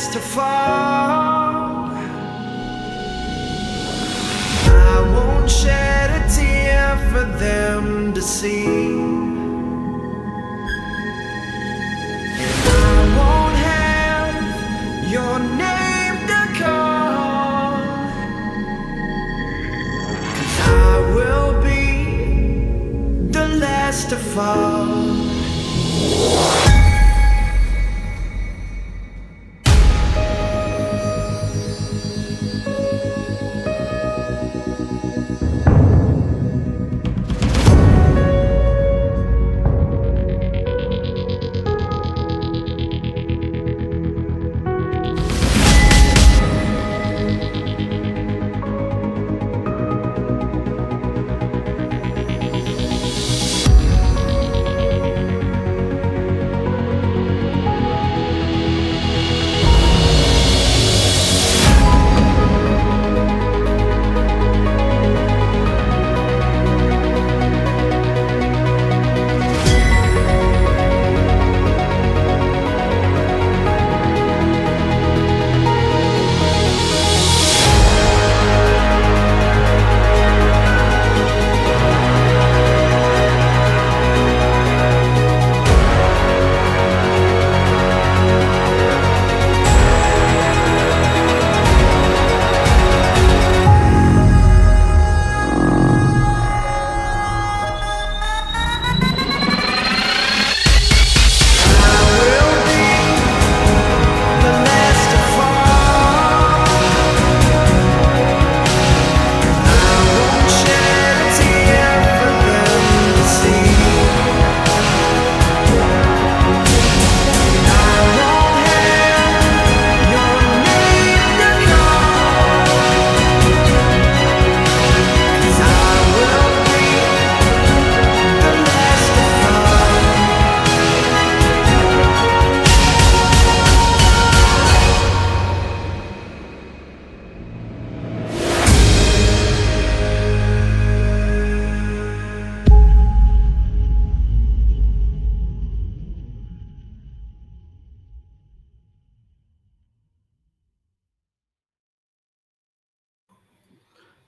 last to fall. I won't shed a tear for them to see, and I won't have your name to call, 'cause I will be the last to fall.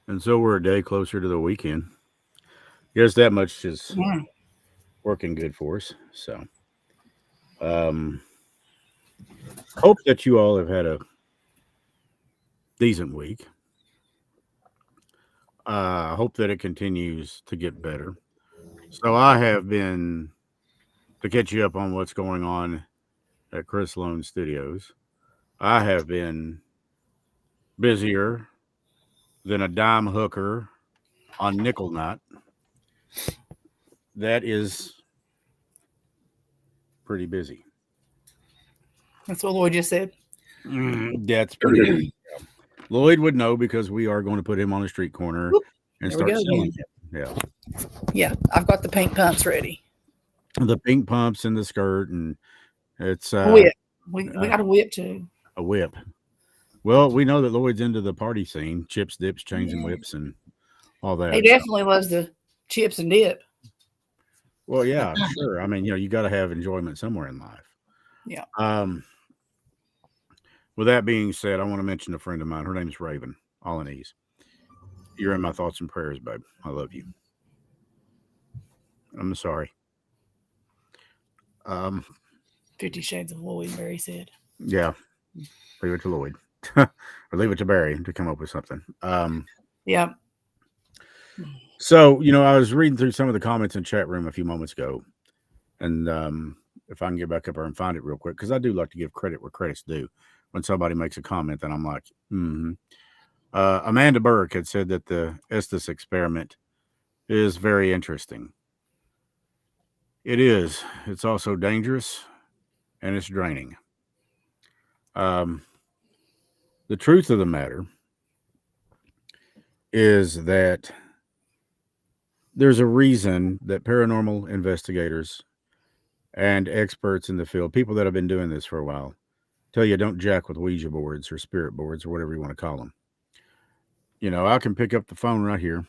And so we're a day closer to the weekend. Guess that much is working good for us. So, um, hope that you all have had a decent week. Hope that it continues to get better. So, I have been to catch you up on what's going on at Chris Lone Studios. I have been busier than a dime hooker on nickel knot. That is pretty busy. That's what Lloyd just said. That's pretty busy. Lloyd would know because we are going to put him on a street corner Whoop, and there we start go selling again. him. Yeah. Yeah, I've got the paint pumps ready. The pink pumps in the skirt, and it's Whip. We got a whip too. a whip. Well, we know that Lloyd's into the party scene, chips, dips, chains, and Yeah. whips, and all He that. definitely loves the chips and dip. Well, yeah, I'm sure. I mean, you got to have enjoyment somewhere in life. Yeah. Um, with that being said, I want to mention a friend of mine. Her name's Raven, all in ease. You're in my thoughts and prayers, babe. I love you. I'm sorry. Um, 50 Shades of Lloyd, Barry said. yeah, leave it to Lloyd, or leave it to Barry to come up with something. Yeah. So, I was reading through some of the comments in chat room a few moments ago, and if I can get back up there and find it real quick, because I do like to give credit where credit's due. When somebody makes a comment, then I'm like, Amanda Burke had said that the Estes experiment is very interesting. It is. It's also dangerous, and it's draining. Um, the truth of the matter is that there's a reason that paranormal investigators and experts in the field, people that have been doing this for a while, tell you don't jack with Ouija boards or spirit boards or whatever you want to call them. I can pick up the phone right here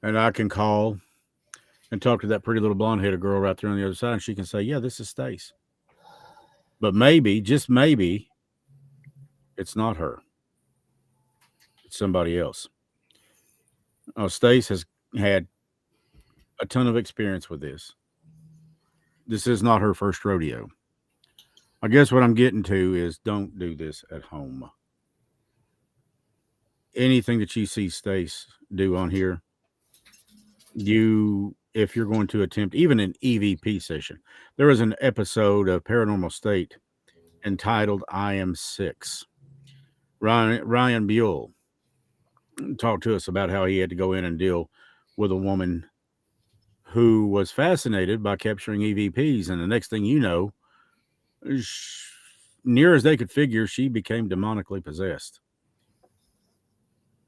and I can call and talk to that pretty little blonde headed girl right there on the other side, and she can say, "Yeah, this is Stace." But maybe, just maybe, it's not her. It's somebody else. Oh, Stace has had a ton of experience with this. This is not her first rodeo. I guess what I'm getting to is don't do this at home. Anything that you see Stace do on here, if you're going to attempt even an EVP session, there was an episode of Paranormal State entitled I Am Six. Ryan Buell talked to us about how he had to go in and deal with a woman who was fascinated by capturing EVPs. And the next thing you know, near as they could figure, she became demonically possessed.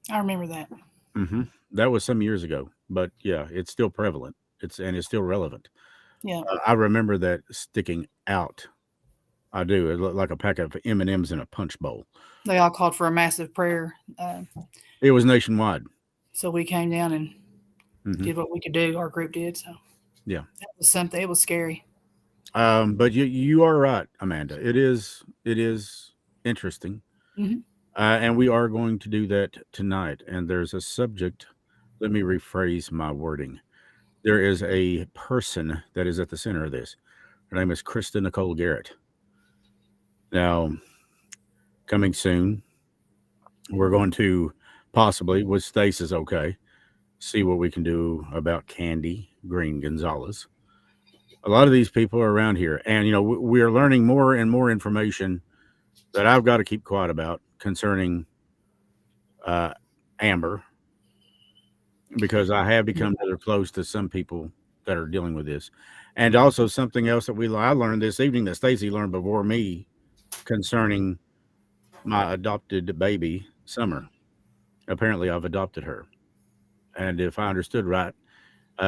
I remember that. Mm-hmm. That was some years ago, but yeah, it's still prevalent. It's still relevant. Yeah. I remember that sticking out. I do. It looked like a pack of M&Ms in a punch bowl. They all called for a massive prayer. It was nationwide. So we came down and did what we could do. Our group did. So yeah, that was something. It was scary. But you are right, Amanda. It is interesting. Mm-hmm. And we are going to do that tonight. And there's a subject. Let me rephrase my wording. There is a person that is at the center of this. Her name is Krista Garrett. Now, coming soon, we're going to possibly, with Stace okay, see what we can do about Candy Green Gonzalez. A lot of these people are around here. And, we are learning more and more information that I've got to keep quiet about concerning Amber, because I have become rather close to some people that are dealing with this. And also something else that I learned this evening that Stacy learned before me concerning my adopted baby, Summer. Apparently, I've adopted her. And if I understood right,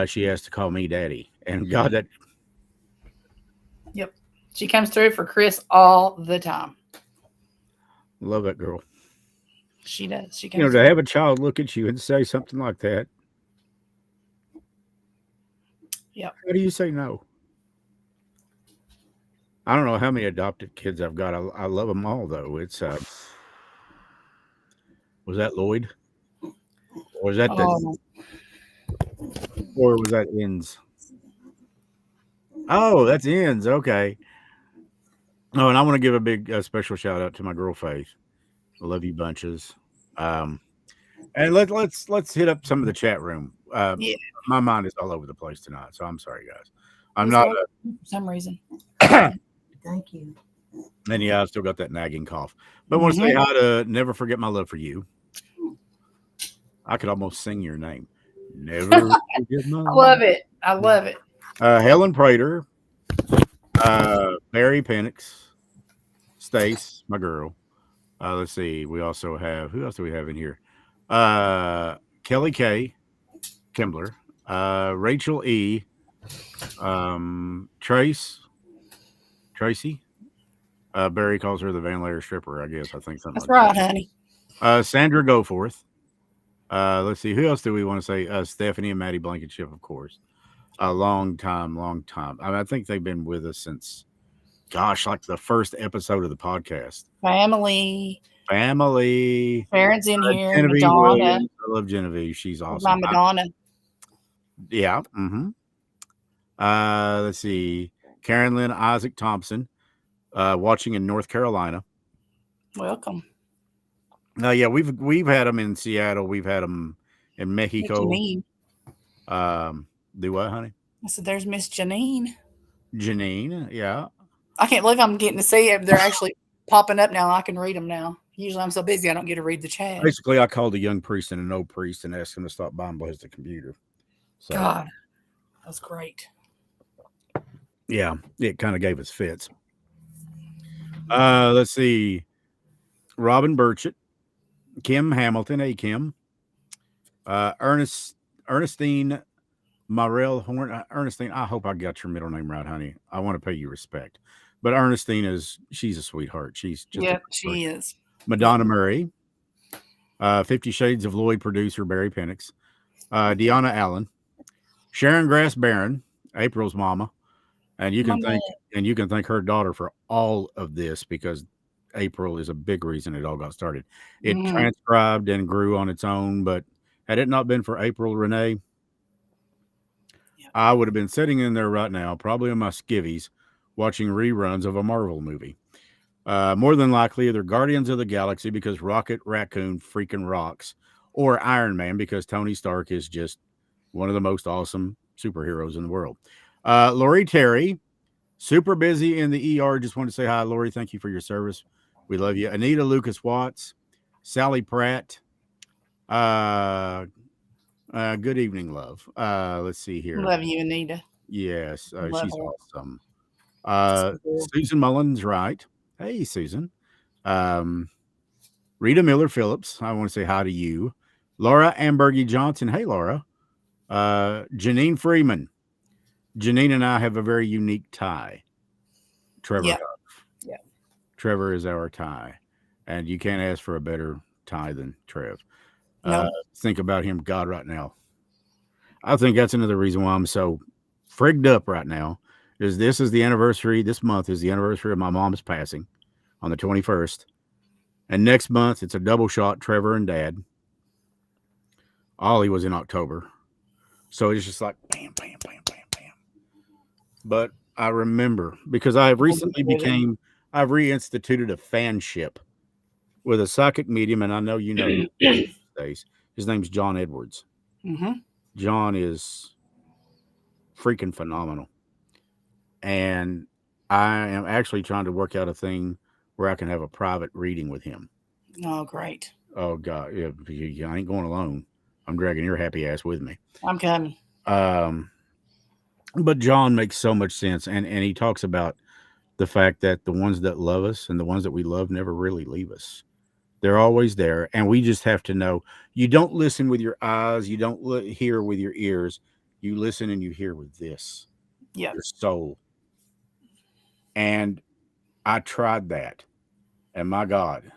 she has to call me daddy. And God, that... Yep. She comes through for Chris all the time. Love that girl. She does. She comes to have a child look at you and say something like that. Yep. How do you say no? I don't know how many adopted kids I've got. I love them all, though. It's was that Lloyd? Or was that or was that Enns? Oh, that's Enns. Okay. Oh, and I want to give a big special shout out to my girl Faith. I love you bunches. And let's hit up some of the chat room. Yeah. My mind is all over the place tonight, so I'm sorry, guys. I'm not for some reason. Thank you. And yeah, I've still got that nagging cough. But I want to say hi to Never Forget My Love for You. I could almost sing your name. Never forget my love. I love it. I love it. Helen Prater, Barry Penix, Stace, my girl. Let's see. We also have, who else do we have in here? Kelly K. Kimbler, Rachel E. Tracy. Barry calls her the Van Layer stripper, I guess. I think something. That's right, honey. Sandra Goforth. Let's see. Who else do we want to say? Stephanie and Maddie Blankenship, of course. A long time. I think they've been with us since, like the first episode of the podcast. Family. Parents in here. Genevieve Madonna. Williams. I love Genevieve. She's awesome. My Madonna. Yeah. Mm-hmm. Let's see. Karen Lynn Isaac Thompson, watching in North Carolina. Welcome. Yeah, we've had them in Seattle. We've had them in Mexico. Janine. Do what, honey? I said, there's Miss Janine. Janine, yeah. I can't believe I'm getting to see it. They're actually popping up now. I can read them now. Usually I'm so busy I don't get to read the chat. Basically, I called a young priest and an old priest and asked him to stop by and blow the computer. So, God, that's great. Yeah, it kind of gave us fits. Let's see. Robin Burchett, Kim Hamilton, hey Kim. Ernestine Morel Horn. Ernestine, I hope I got your middle name right, honey. I want to pay you respect. But Ernestine she's a sweetheart. She's just she is. Madonna Murray, 50 Shades of Lloyd producer Barry Penix, Deanna Allen, Sharon Grass Barron, April's mama, And you My can thank her daughter for all of this because April is a big reason it all got started. It Mhm. transcribed and grew on its own, but had it not been for April Renee, I would have been sitting in there right now, probably in my skivvies, watching reruns of a Marvel movie. More than likely, either Guardians of the Galaxy because Rocket Raccoon freaking rocks, or Iron Man because Tony Stark is just one of the most awesome superheroes in the world. Lori Terry, super busy in the ER. Just want to say hi, Lori. Thank you for your service. We love you. Anita Lucas Watts, Sally Pratt. Good evening, love. Let's see here. Love you, Anita. Yes, Love she's her. awesome. So cool. Susan Mullins, right? Hey, Susan. Rita Miller Phillips. I want to say hi to you. Laura Ambergy Johnson. Hey, Laura. Janine Freeman. Janine and I have a very unique tie. Trevor. Yeah. Huff. Yeah. Trevor is our tie. And you can't ask for a better tie than Trev. No. Think about him, God, right now. I think that's another reason why I'm so frigged up right now. This is the anniversary. This month is the anniversary of my mom's passing on the 21st. And next month, it's a double shot, Trevor and Dad. Ollie was in October. So it's just like bam, bam, bam, bam, bam. But I remember because I have recently I've reinstituted a fanship with a psychic medium, and I know you know who these days. His name's John Edwards. Mm-hmm. John is freaking phenomenal. And I am actually trying to work out a thing where I can have a private reading with him. Oh, great. Oh, God. Yeah, I ain't going alone. I'm dragging your happy ass with me. I'm coming. But John makes so much sense. And he talks about the fact that the ones that love us and the ones that we love never really leave us. They're always there. And we just have to know you don't listen with your eyes. You don't hear with your ears. You listen and you hear with this. Yeah. Your soul. And I tried that. And my God,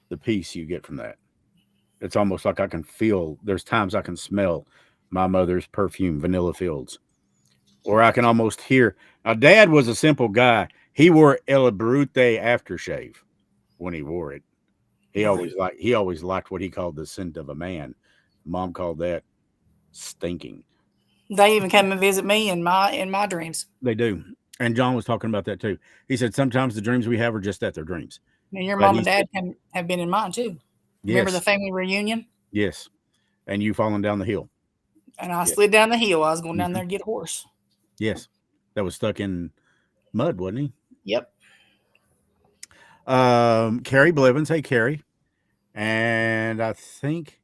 the peace you get from that. It's almost like I can feel, there's times I can smell my mother's perfume, Vanilla Fields. Or I can almost hear. Now, Dad was a simple guy. He wore El Brute aftershave when he wore it. He always liked what he called the scent of a man. Mom called that stinking. They even come and visit me in my dreams. They do. And John was talking about that too. He said sometimes the dreams we have are just that, they're dreams. And your mom and dad have been in mine too. Yes. Remember the family reunion? Yes. And you falling down the hill. And I slid down the hill. I was going down there to get a horse. Yes. That was stuck in mud, wasn't he? Yep. Carrie Blevins. Hey, Carrie. And I think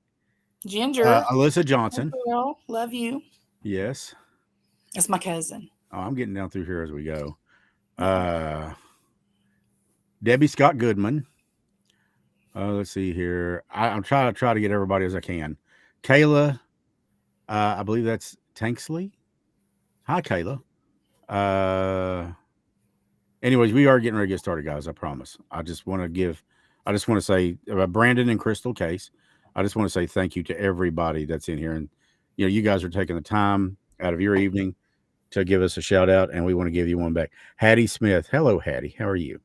Ginger. Alyssa Johnson. Girl, love you. Yes. That's my cousin. Oh, I'm getting down through here as we go. Debbie Scott Goodman. Let's see here. I'm trying to get everybody as I can. Kayla. I believe that's Tanksley. Hi, Kayla. Anyways, we are getting ready to get started, guys. I promise. I just want to say Brandon and Crystal Case. I just want to say thank you to everybody that's in here. And, you guys are taking the time out of your evening to give us a shout out, and we want to give you one back. Hattie Smith. Hello, Hattie. How are you?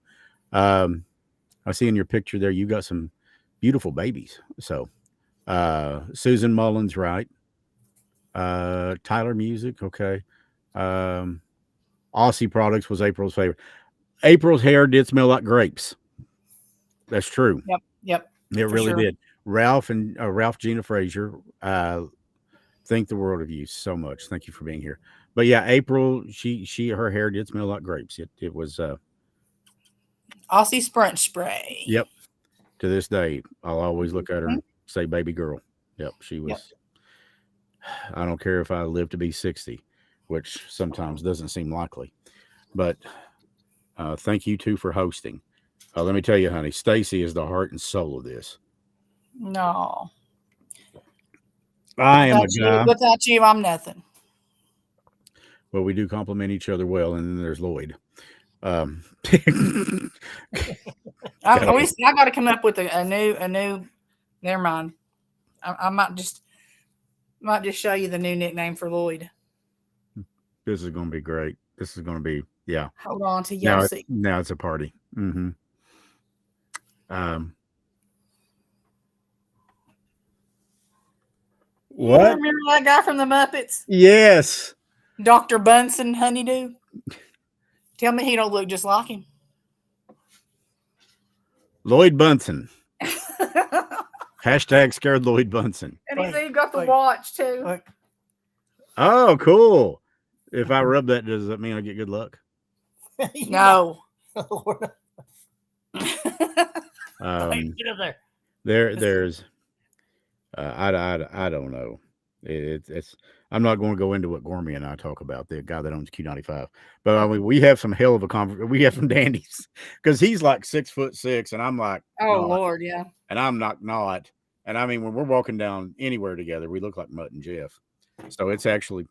I see in your picture there, you got some beautiful babies. So, Susan Mullins, right? Tyler Music. Okay. Aussie Products was April's favorite. April's hair did smell like grapes. That's true. Yep. It really did. Ralph Gina Frazier, think the world of you so much. Thank you for being here. But yeah, April, her hair did smell like grapes. It was Aussie Sprint Spray. Yep. To this day, I'll always look at her and say, baby girl. Yep. She was. Yep. I don't care if I live to be 60, which sometimes doesn't seem likely. But thank you two for hosting. Let me tell you, honey, Stacia is the heart and soul of this. No. I am a guy. Without you, I'm nothing. Well, we do compliment each other well, and then there's Lloyd. I got to come up with a new. Never mind. I might just show you the new nickname for Lloyd. This is going to be great. This is going to be, yeah. Hold on to y'all see. Now it's a party. Mm-hmm. What? You remember that guy from the Muppets? Yes. Dr. Bunsen Honeydew? Tell me he don't look just like him. Lloyd Bunsen. Hashtag scared Lloyd Bunsen. And he's even got the watch too. Oh, cool. If I rub that, does that mean I get good luck? No. Get up there. There's I don't know. It's I'm not going to go into what Gormy and I talk about, the guy that owns Q95. But I mean, we have some hell of a conversation. We have some dandies because he's like 6'6", and I'm like, oh not. Lord, yeah. And I'm not. And I mean, when we're walking down anywhere together, we look like Mutt and Jeff. So it's actually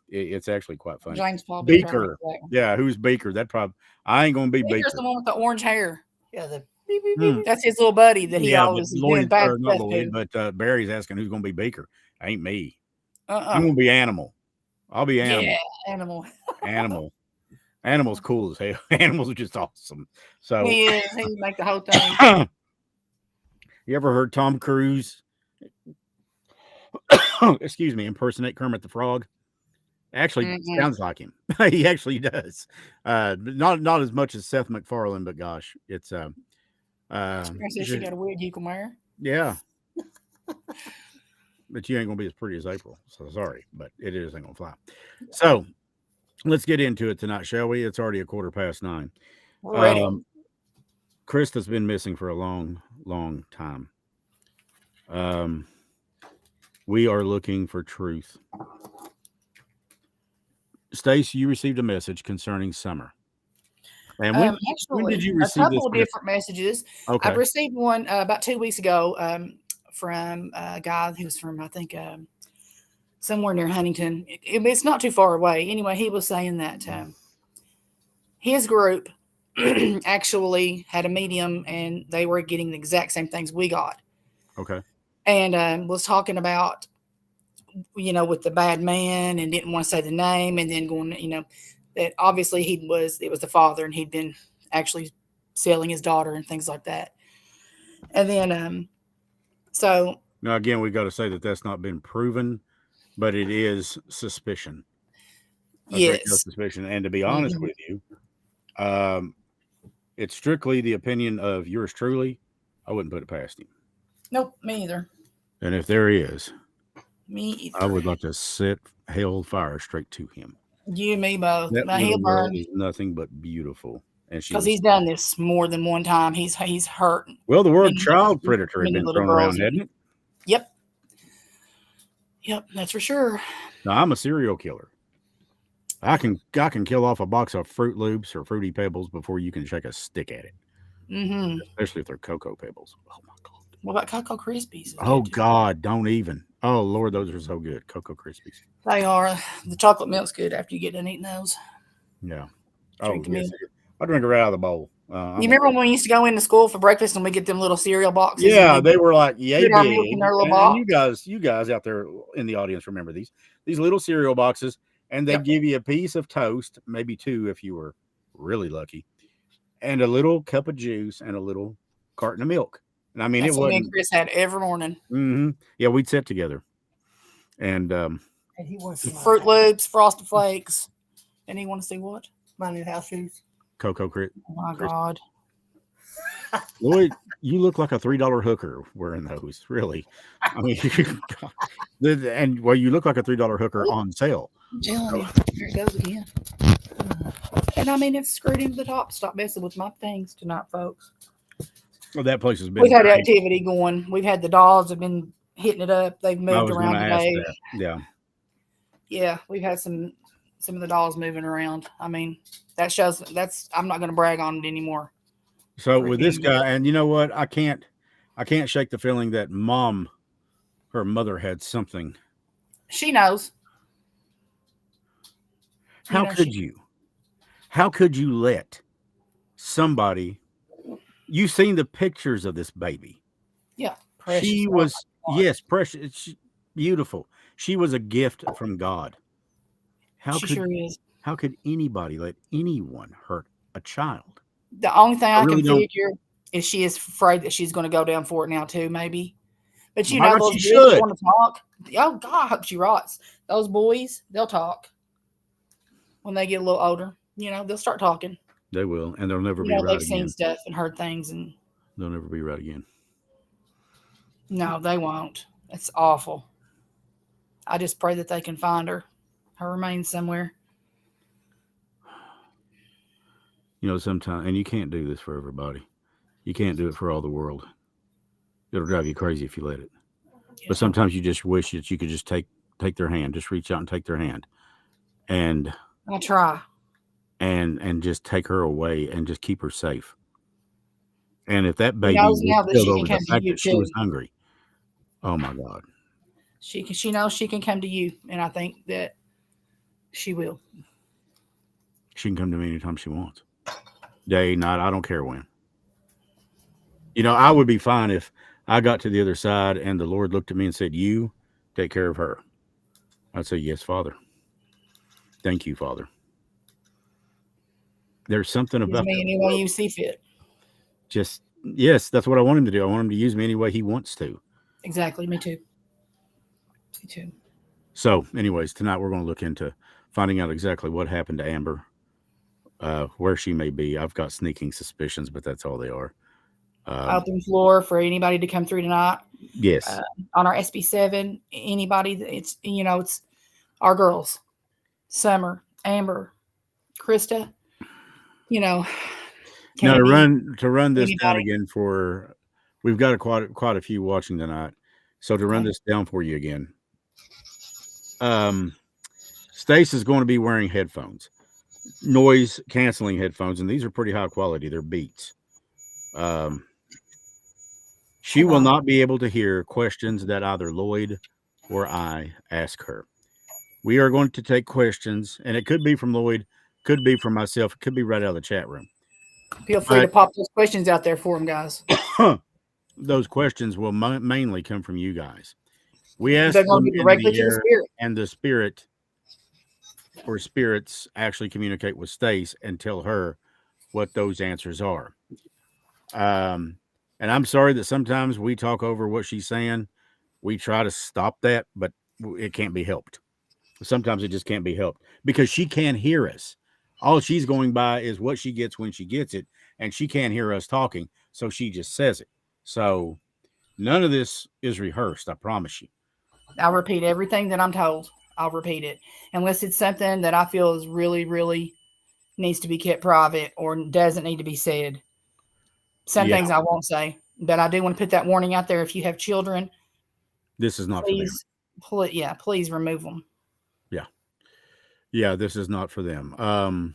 quite funny. James Paul Beaker. Yeah, who's Beaker? That probably I ain't gonna be Beaker's Beaker. the one with the orange hair. Yeah, That's his little buddy that he always Lloyd, bad not stuff Lloyd, to. but Barry's asking who's gonna be Beaker. Ain't me. Uh-uh. I'm gonna be Animal. I'll be Animal. Yeah, Animal. Animal. Animal's cool as hell. Animal's just awesome. So He is. He would make the whole thing. You ever heard Tom Cruise excuse me, impersonate Kermit the Frog? Actually sounds like him. He actually does. Not as much as Seth MacFarlane, but gosh, it's She got a wig you can wear. Yeah. But you ain't gonna be as pretty as April. So sorry, but it ain't gonna fly. So let's get into it tonight, shall we? It's already 9:15. Ready. Krista's been missing for a long, long time. We are looking for truth. Stace, you received a message concerning Summer. And when did you receive a couple of this different messages? Okay. I've received one about 2 weeks ago from a guy who's from, I think, somewhere near Huntington. It's not too far away. Anyway, he was saying that his group actually had a medium and they were getting the exact same things we got. Okay. And was talking about, with the bad man and didn't want to say the name, and then going, that obviously it was the father and he'd been actually selling his daughter and things like that. And then, so. Now, again, we've got to say that that's not been proven, but it is suspicion. Yes. Suspicion. And to be honest with you, it's strictly the opinion of yours truly. I wouldn't put it past him. Nope, me either. And if there is, me either. I would like to set hell fire straight to him. You and me both. That He'll burn. is nothing but beautiful. And because he's done this more than one time. He's hurt. Well, the word child predator has been thrown around, hasn't it? Yep. Yep, that's for sure. Now, I'm a serial killer. I can kill off a box of Fruit Loops or Fruity Pebbles before you can shake a stick at it. Mm-hmm. Especially if they're Cocoa Pebbles. Oh my God. What about Cocoa Krispies? Oh God, don't even. Oh Lord, those are so good. Cocoa Krispies. They are. The chocolate milk's good after you get done eating those. Yeah. Drink yes. I drink it right out of the bowl. You remember when we used to go into school for breakfast and we get them little cereal boxes? Yeah, they were like yay big. And you guys out there in the audience remember these little cereal boxes, and they give you a piece of toast, maybe two if you were really lucky, and a little cup of juice and a little carton of milk. And I mean, that's it what wasn't. me and Chris had every morning. Mm-hmm. Yeah, we'd sit together, and he wants Fruit Loops, Frosted Flakes, and he want to see what? My new house shoes. Cocoa Crit. Oh my God. Lloyd, you look like a $3 hooker wearing those. Really, I mean, and well, you look like a $3 hooker on sale. I'm telling you, here it goes again. And I mean, it's screwed into the top. Stop messing with my things tonight, folks. Well, that place has been. We've had activity going. We've had the dogs have been hitting it up. They've moved around today. Yeah. Yeah, we've had some of the dolls moving around. I mean, that shows I'm not going to brag on it anymore. So with this guy, and you know what? I can't shake the feeling that her mother had something. She knows. How could you let somebody? You've seen the pictures of this baby. Yeah. Precious. She was, yes, precious. Beautiful. She was a gift from God. She sure is. How could anybody let anyone hurt a child? The only thing I really can don't. figure is she is afraid that she's going to go down for it now too, maybe. But By God, those she boys that should. want to talk. Oh God, I hope she rots. Those boys, they'll talk when they get a little older. They'll start talking. They will, and they'll never be right They've seen again. stuff and heard things, and They'll never be right again. no, they won't. It's awful. I just pray that they can find her remains somewhere. Sometimes, and you can't do this for everybody. You can't do it for all the world. It'll drive you crazy if you let it. Yeah. But sometimes you just wish that you could just take their hand, just reach out and take their hand, and I'll try. And just take her away and just keep her safe. And if that baby knows now that killed she can over the come to fact you that she was too. hungry, oh my God, She knows she can come to you, and I think that she will. she can come to me anytime she wants, day, night. I don't care when. I would be fine if I got to the other side and the Lord looked at me and said, "You take care of her." I'd say, "Yes, Father. Thank you, Father." There's something Use about me that any way you see fit. Just yes, that's what I want him to do. I want him to use me any way he wants to. Exactly. Me too. Me too. So, anyways, tonight we're going to look into finding out exactly what happened to Amber, where she may be. I've got sneaking suspicions, but that's all they are. Open floor for anybody to come through tonight. Yes. On our SB7, anybody. It's our girls, Summer, Amber, Krista. Now to run this down anybody? again we've got quite a few watching tonight. So to run this down for you again, Stace is going to be wearing headphones, noise canceling headphones, and these are pretty high quality. They're Beats. She will not be able to hear questions that either Lloyd or I ask her. We are going to take questions, and it could be from Lloyd, could be from myself, it could be right out of the chat room. Feel free to pop those questions out there for them, guys. Those questions will mainly come from you guys. We ask them directly to the spirit, and the spirit or spirits actually communicate with Stace and tell her what those answers are. And I'm sorry that sometimes we talk over what she's saying. We try to stop that, but it can't be helped. Sometimes it just can't be helped because she can't hear us. All she's going by is what she gets when she gets it, and she can't hear us talking, so she just says it. So none of this is rehearsed, I promise you. I'll repeat everything that I'm told. I'll repeat it. Unless it's something that I feel is really, really needs to be kept private or doesn't need to be said. Some things I won't say, but I do want to put that warning out there. If you have children, this is not for them. Please remove them. Yeah, this is not for them.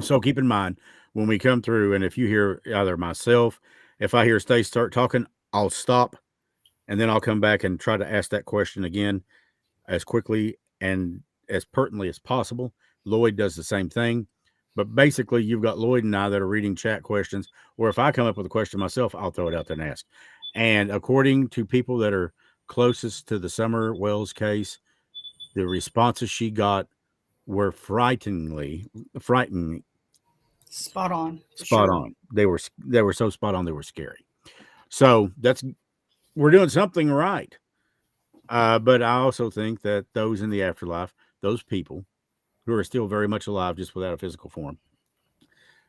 So keep in mind when we come through, and if you hear either myself, if I hear Stace start talking, I'll stop, and then I'll come back and try to ask that question again as quickly and as pertinently as possible. Lloyd does the same thing. But basically, you've got Lloyd and I that are reading chat questions, or if I come up with a question myself, I'll throw it out there and ask. And according to people that are closest to the Summer Wells case, the responses she got were frightening. Spot on. Spot on. They were so spot on, they were scary. So we're doing something right. But I also think that those in the afterlife, those people who are still very much alive, just without a physical form,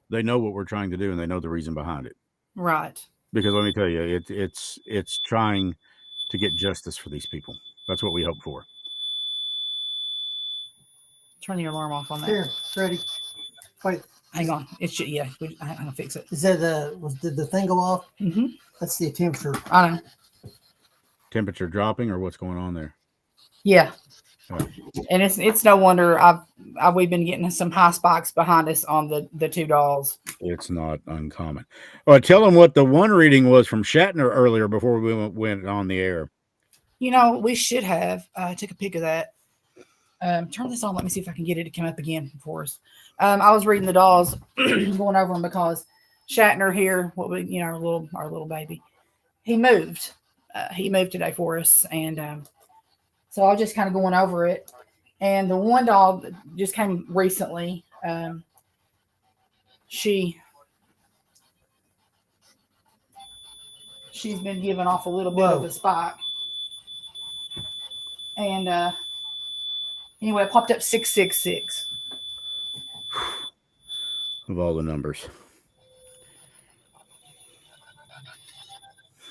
they know what we're trying to do, and they know the reason behind it. Right. Because let me tell you, it's trying to get justice for these people. That's what we hope for. Turn your alarm off on that. Here, ready. Wait. Hang on. It should. Yeah, I'm gonna fix it. Is that did the thing go off? Mm-hmm. That's the temperature. I know. Temperature dropping, or what's going on there? Yeah. And it's no wonder we've been getting some high spikes behind us on the two dolls. It's not uncommon. All right, tell them what the one reading was from Shatner earlier before we went on the air. We should have. I took a pic of that. Turn this on. Let me see if I can get it to come up again for us. I was reading the dolls, going over them because Shatner here, our little baby, he moved. He moved today for us, and so I was just kind of going over it. And the one dog that just came recently, she's been giving off a little bit of Whoa. a spike. And anyway, it popped up 666. Of all the numbers.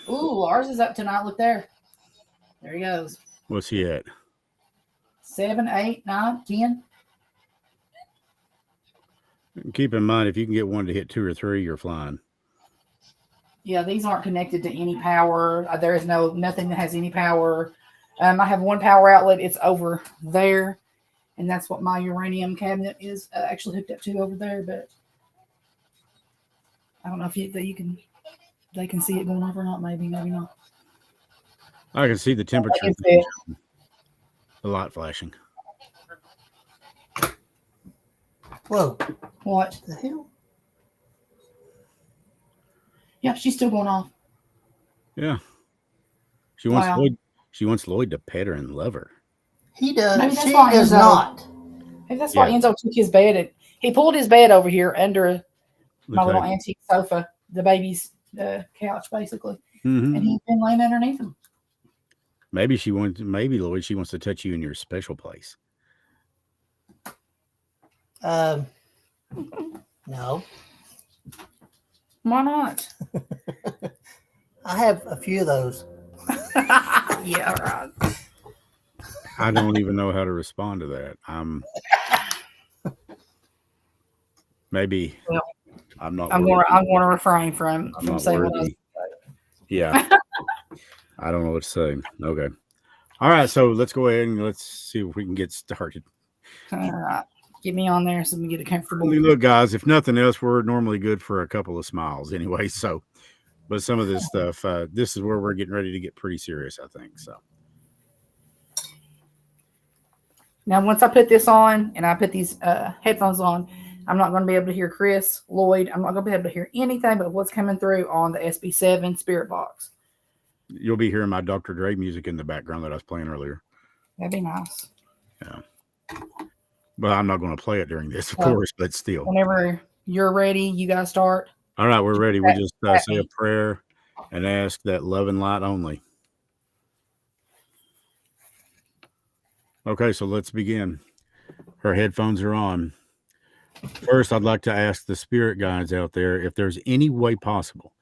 Ooh, Lars is up tonight. Look there. There he goes. What's he at? 7, 8, 9, 10. Keep in mind, if you can get one to hit 2 or 3, you're flying. Yeah, these aren't connected to any power. There is nothing that has any power. I have one power outlet. It's over there, and that's what my uranium cabinet is actually hooked up to over there. But I don't know if they can see it going off or not. Maybe not. I can see the temperature. I can see it. The light flashing. Whoa. What? The hell? Yeah, she's still going off. Yeah. She wants Wow. Lloyd. She wants Lloyd to pet her and love her. He does. Maybe that's She why does Enzo- not. Maybe that's why Yeah. Enzo took his bed. He pulled his bed over here under my little Okay. antique sofa, the baby's couch, basically. Mhm. And he's been laying underneath him. Maybe Lloyd, she wants to touch you in your special place. No. Why not? I have a few of those. Yeah, right. I don't even know how to respond to that. Maybe Well, I'm not. I'm going to refrain from I'm not saying what I was. worthy. Yeah. I don't know what to say. Okay. All right. So let's go ahead and let's see if we can get started. All right. Get me on there so we can get it comfortable. I mean, look, guys, if nothing else, we're normally good for a couple of smiles anyway. So, but some of this stuff, this is where we're getting ready to get pretty serious, I think. So, Now, once I put this on and I put these headphones on, I'm not going to be able to hear Chris, Lloyd. I'm not going to be able to hear anything but what's coming through on the SB7 Spirit Box. you'll be hearing my Dr. Dre music in the background that I was playing earlier. That'd be nice. Yeah. But I'm not going to play it during this, of Well, course, but still. Whenever you're ready, you guys start. All right, we're ready. We just say a Happy. prayer and ask that love and light only. Okay, so let's begin. Her headphones are on. First, I'd like to ask the spirit guides out there if there's any way possible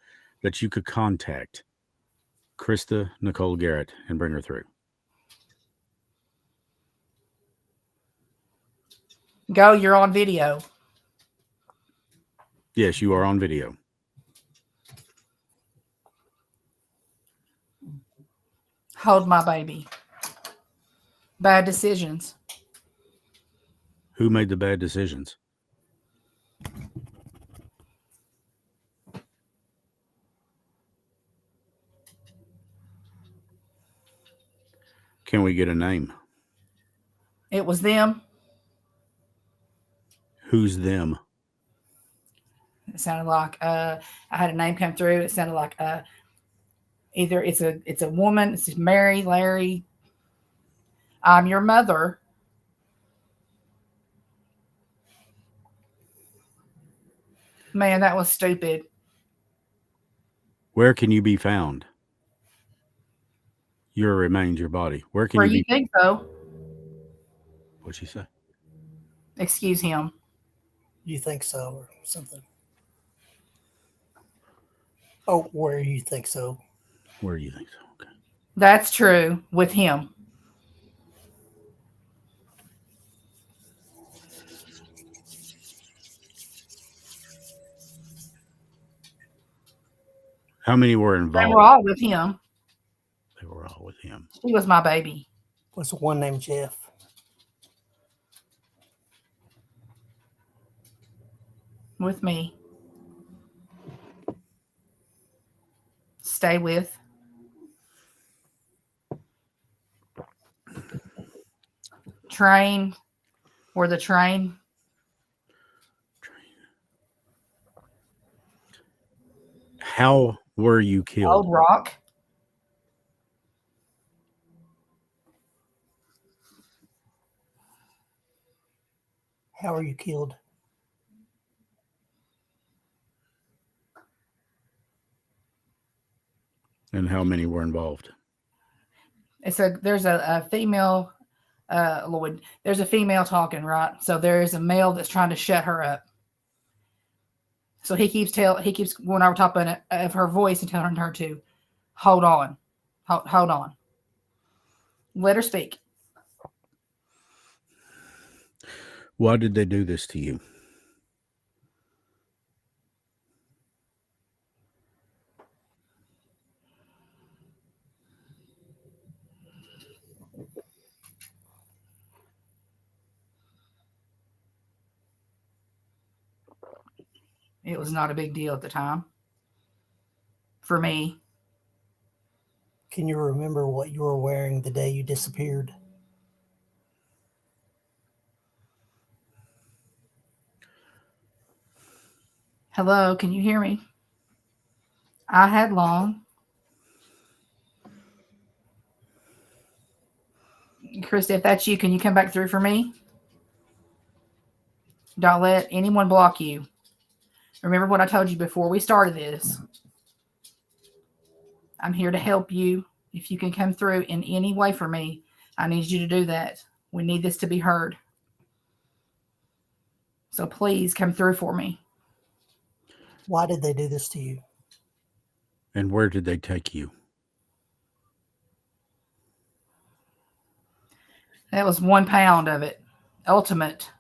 that you could contact Krista Nicole Garrett and bring her through. Go, you're on video. Yes, you are on video. Hold my baby. Bad decisions. Who made the bad decisions? Can we get a name? It was them. Who's them? It sounded like I had a name come through. It sounded like either it's a woman. It's Mary, Larry. I'm your mother. Man, that was stupid. Where can you be found? Your remains, your body. Where can Where you you be? think so? What'd she say? Excuse him. You think so, or something? Oh, where you think so? Where do you think so? Okay. That's true with him. How many were They involved? were all with him. They were all with him. She was my baby. What's the one named Jeff? With me. Stay with. Train. Or the train. How were you killed? Old Rock. How are you killed? And how many were involved? There's a female, Lloyd. There's a female talking, right? So there is a male that's trying to shut her up. So he keeps going over top of her voice and telling her to hold on, hold on, let her speak. Why did they do this to you? It was not a big deal at the time for me. Can you remember what you were wearing the day you disappeared? Hello, can you hear me? I had long. Krista, if that's you, can you come back through for me? Don't let anyone block you. Remember what I told you before we started this. I'm here to help you. If you can come through in any way for me, I need you to do that. We need this to be heard. So please come through for me. Why did they do this to you? And where did they take you? That was 1 pound of it. Ultimate.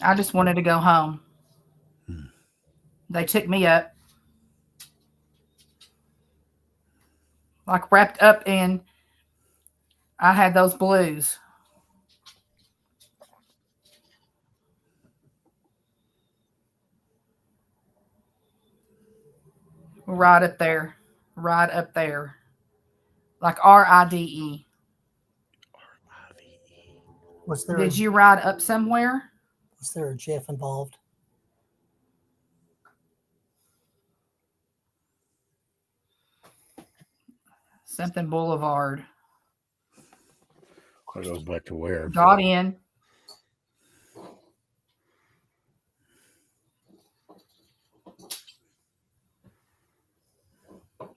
I just wanted to go home. They took me up. Like wrapped up in, I had those blues. Right up there. Right up there. Like RIDE. Did you ride up somewhere? Was there a Jeff involved? Something Boulevard. That goes back to where? Got in.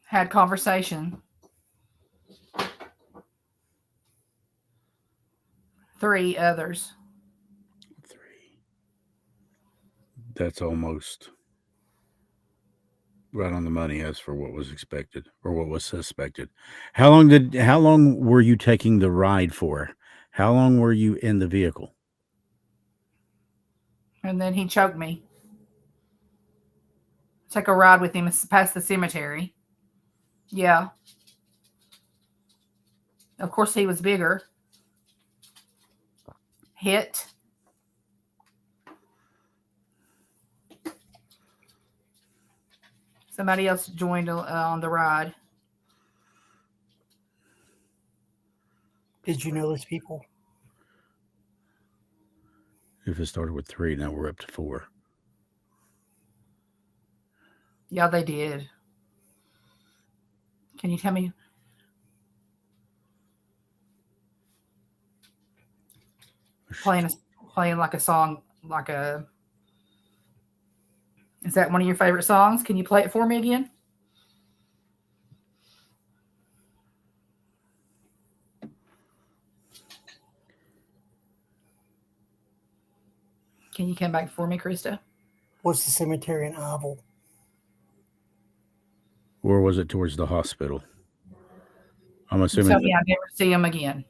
Had conversation. 3 others. 3. That's almost right on the money as for what was expected or what was suspected. How long were you taking the ride for? How long were you in the vehicle? And then he choked me. Took a ride with him past the cemetery. Yeah. Of course, he was bigger. Hit. Somebody else joined on the ride. Did you know those people? If it started with 3, now we're up to 4. Yeah, they did. Can you tell me? Playing like a song, like a. Is that one of your favorite songs? Can you play it for me again? Can you come back for me, Krista? Was the cemetery an oval? Or was it towards the hospital? I'm assuming. So, yeah, I never see him again.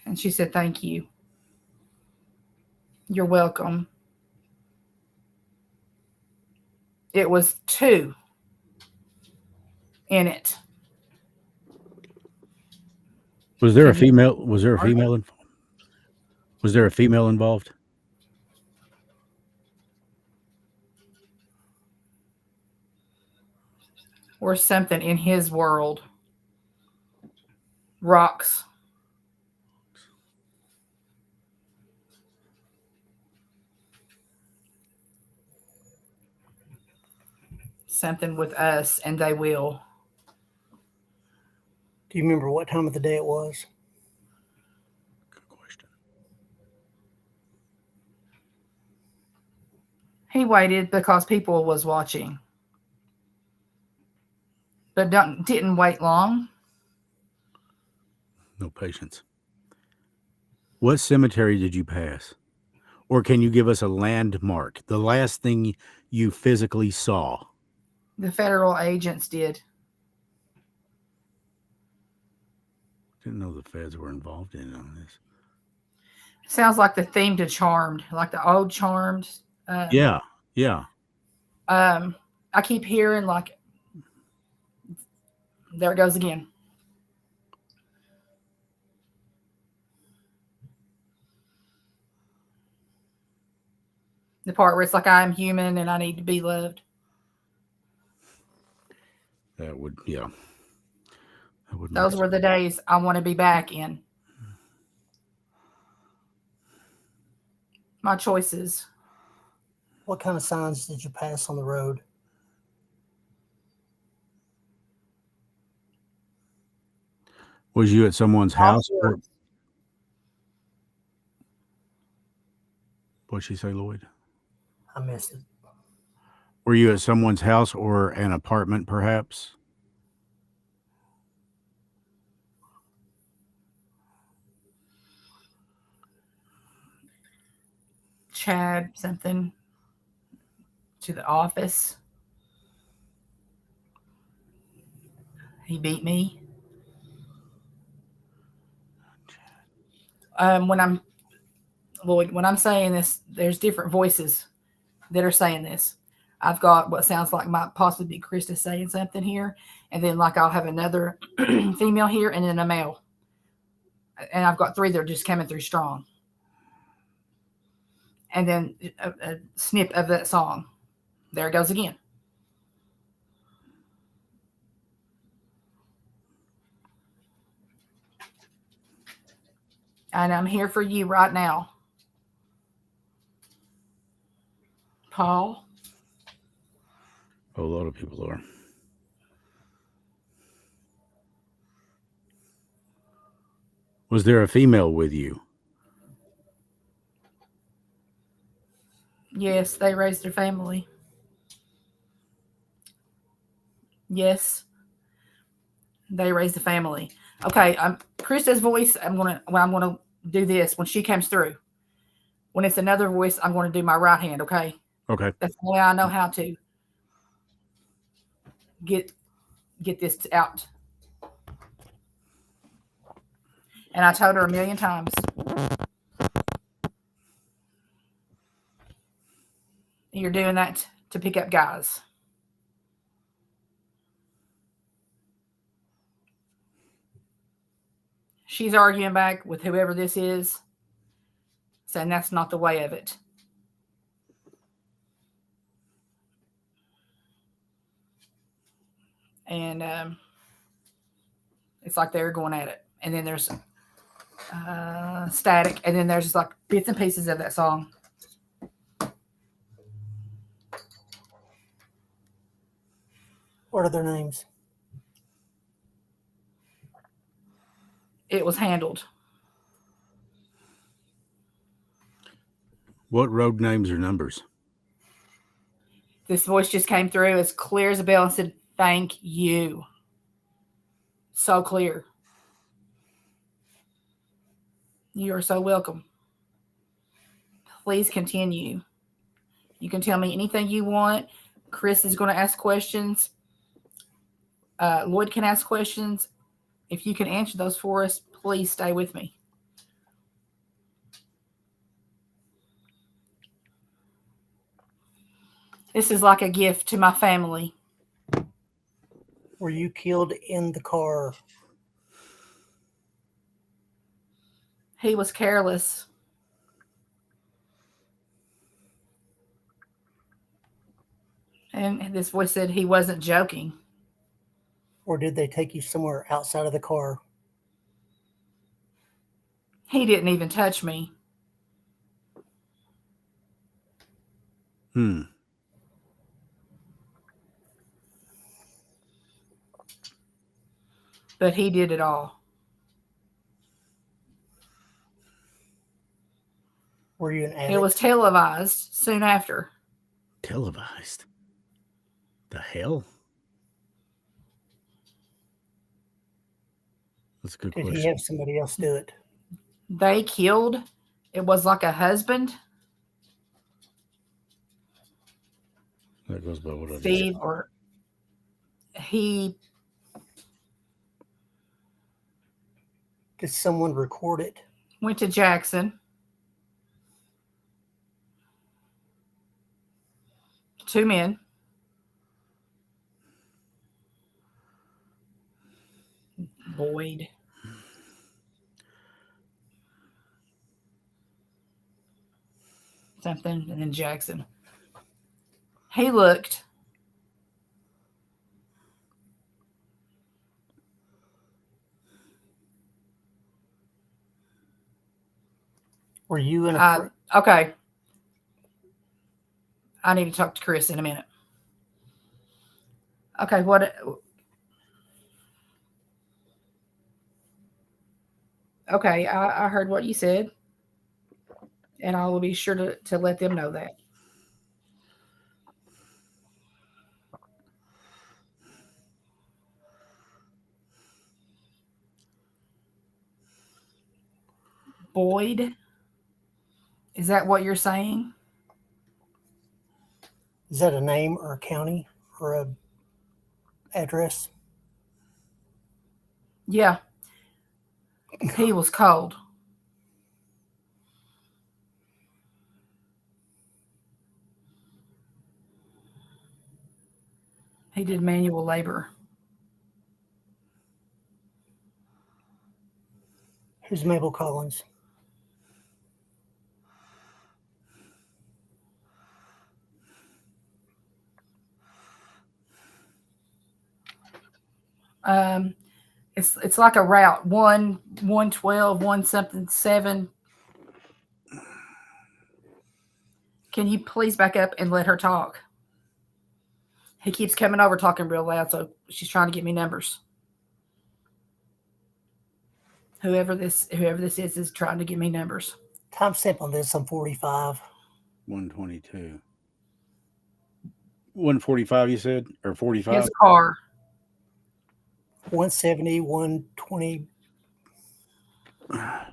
And she said, thank you. You're welcome. It was 2 in it. Was there a female? Was there a female involved? Was there a female involved? Or something in his world. Rocks. Something with us, and they will. Do you remember what time of the day it was? Good question. He waited because people was watching, but didn't wait long. No patience. What cemetery did you pass? Or can you give us a landmark? The last thing you physically saw? The federal agents did. Didn't know the feds were involved in on this. Sounds like the theme to Charmed, like the old Charmed. Yeah. I keep hearing like, there it goes again. The part where it's like, I am human and I need to be loved. That would, yeah. That would Those were the days I want to be back in. My choices. What kind of signs did you pass on the road? Was you at someone's house? Or, what'd she say, Lloyd? I missed it. Were you at someone's house or an apartment, perhaps? Chad something to the office. He beat me. When I'm saying this, there's different voices that are saying this. I've got what sounds like might possibly be Krista saying something here, and then like I'll have another female here, and then a male, and I've got three that are just coming through strong, and then a snip of that song. There it goes again. And I'm here for you right now. Paul? A lot of people are. Was there a female with you? Yes, they raised their family. Yes, they raised a family. Okay, Krista's voice. I'm gonna do this when she comes through. When it's another voice, I'm going to do my right hand. Okay. Okay. That's the way I know how to get this out. And I told her 1,000,000 times. You're doing that to pick up guys. She's arguing back with whoever this is, saying that's not the way of it. And it's like they're going at it. And then there's static. And then there's just like bits and pieces of that song. What are their names? It was handled. What road names or numbers? This voice just came through as clear as a bell and said, "Thank you." So clear. You are so welcome. Please continue. You can tell me anything you want. Chris is going to ask questions. Lloyd can ask questions. If you can answer those for us, please stay with me. This is like a gift to my family. Were you killed in the car? He was careless. And this voice said he wasn't joking. Or did they take you somewhere outside of the car? He didn't even touch me. but he did it all. Were you an addict? It was televised soon after. Televised? The hell? That's a good Did question. he have somebody else do it? They killed. It was like a husband, That goes by what I did. Steve, or he. Did someone record it? Went to Jackson. 2 men. Boyd. Something, and then Jackson. He looked. Were you in a... Okay. I need to talk to Chris in a minute. Okay, what? Okay, I heard what you said, and I will be sure to let them know that. Boyd? Is that what you're saying? Is that a name or a county or a address? Yeah. He was cold. He did manual labor. Who's Mabel Collins? It's like a route 112 1-7. Can you please back up and let her talk? He keeps coming over talking real loud, so she's trying to get me numbers. Whoever this is trying to give me numbers. Timestamp on this, I'm 45. 122. 145, you said? Or 45? His car. 170, 120. Well,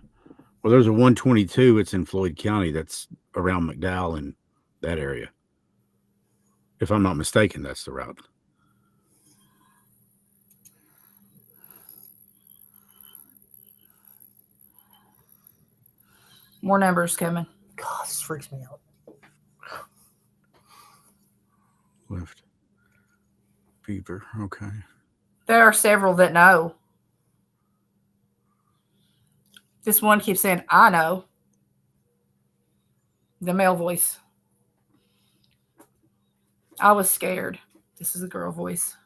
there's a 122. It's in Floyd County. That's around McDowell and that area. If I'm not mistaken, that's the route. More numbers coming. God, this freaks me out. Left. Beaver. Okay. There are several that know. This one keeps saying, I know. The male voice. I was scared. This is a girl voice.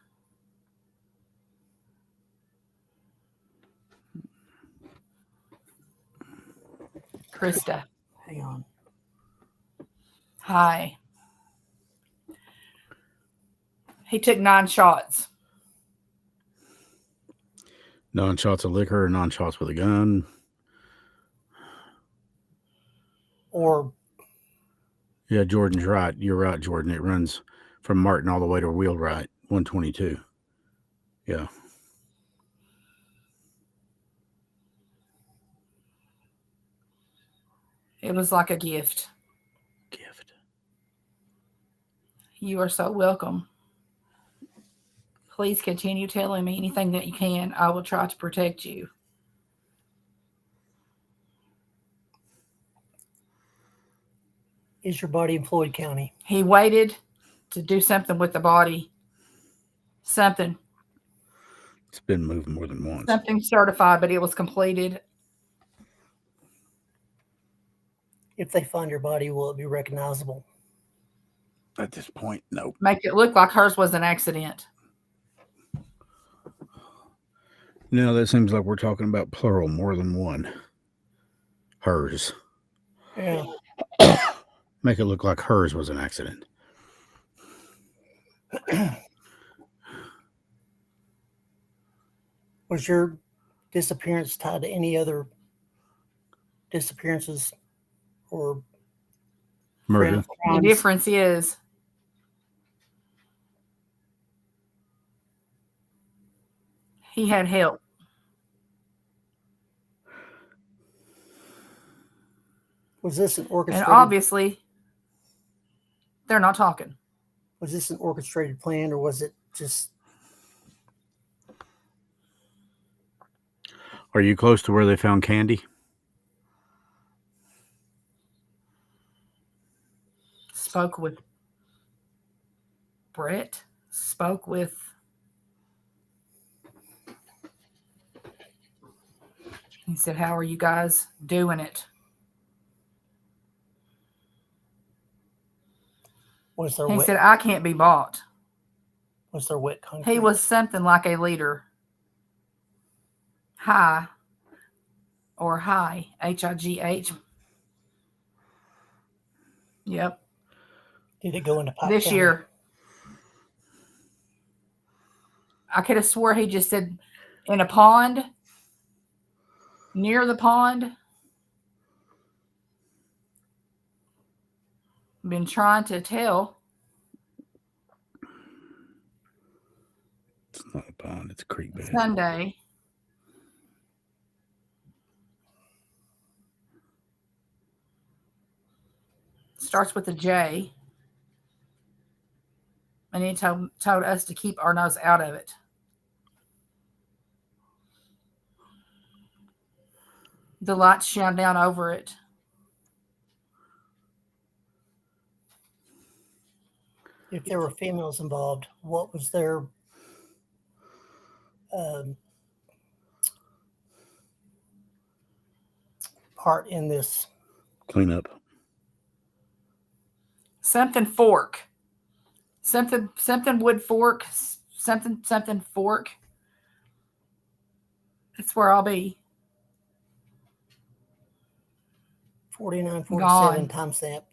Krista. Hang on. Hi. He took 9 shots. 9 shots of liquor or 9 shots with a gun. Or... Yeah, Jordan's right. You're right, Jordan. It runs from Martin all the way to Wheelwright, 122. Yeah. It was like a gift. Gift. You are so welcome. Please continue telling me anything that you can. I will try to protect you. Is your body in Floyd County? He waited to do something with the body. Something. It's been moved more than once. Something certified, but it was completed. If they find your body, will it be recognizable? At this point, no. Make it look like hers was an accident. No, that seems like we're talking about plural, more than one. Hers. Yeah. Make it look like hers was an accident. Was your disappearance tied to any other disappearances or Murder. The difference is he had help. Was this an And orchestrated? obviously, they're not talking. Was this an orchestrated plan, or was it just? Are you close to where they found Candy? Spoke with Brett. Spoke with. He said, "How are you guys doing it?" Was there He wet? said, "I can't be bought." Was there wet concrete? He was something like a leader. High. Or high. H-I-G-H. Yep. Did it go into Pike This County? year. I could have swore he just said in a pond. Near the pond. Been trying to tell. It's not a pond. It's a creek bed. Sunday. Starts with a J. And he told us to keep our nose out of it. The lights shone down over it. If there were females involved, what was their part in this? Clean up. Something fork. Something wood fork. Something fork. That's where I'll be. 4947 timestamp.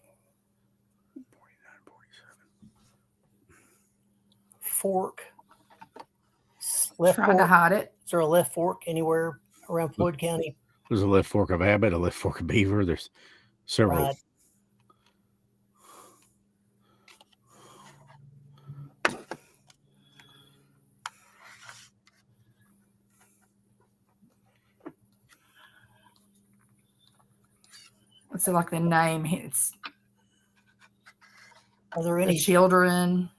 4947. Fork. Left Trying to fork. hide it. Is there a left fork anywhere around Floyd County? There's a left fork of Abbott, a left fork of Beaver. There's several. Right. What's it like the name? It's Are there the any children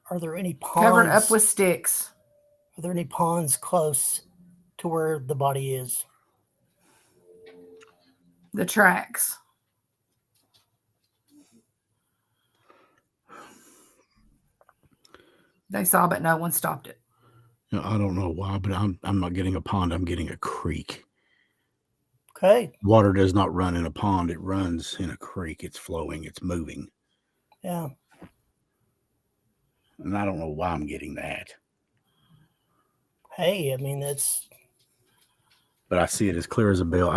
ponds covered up with sticks. Are there any ponds close to where the body is? The tracks. They saw, but no one stopped it. You know, I don't know why, but I'm not getting a pond. I'm getting a creek. Okay. Water does not run in a pond. It runs in a creek. It's flowing. It's moving. Yeah. And I don't know why I'm getting that. Hey, I mean, that's. But I see it as clear as a bell.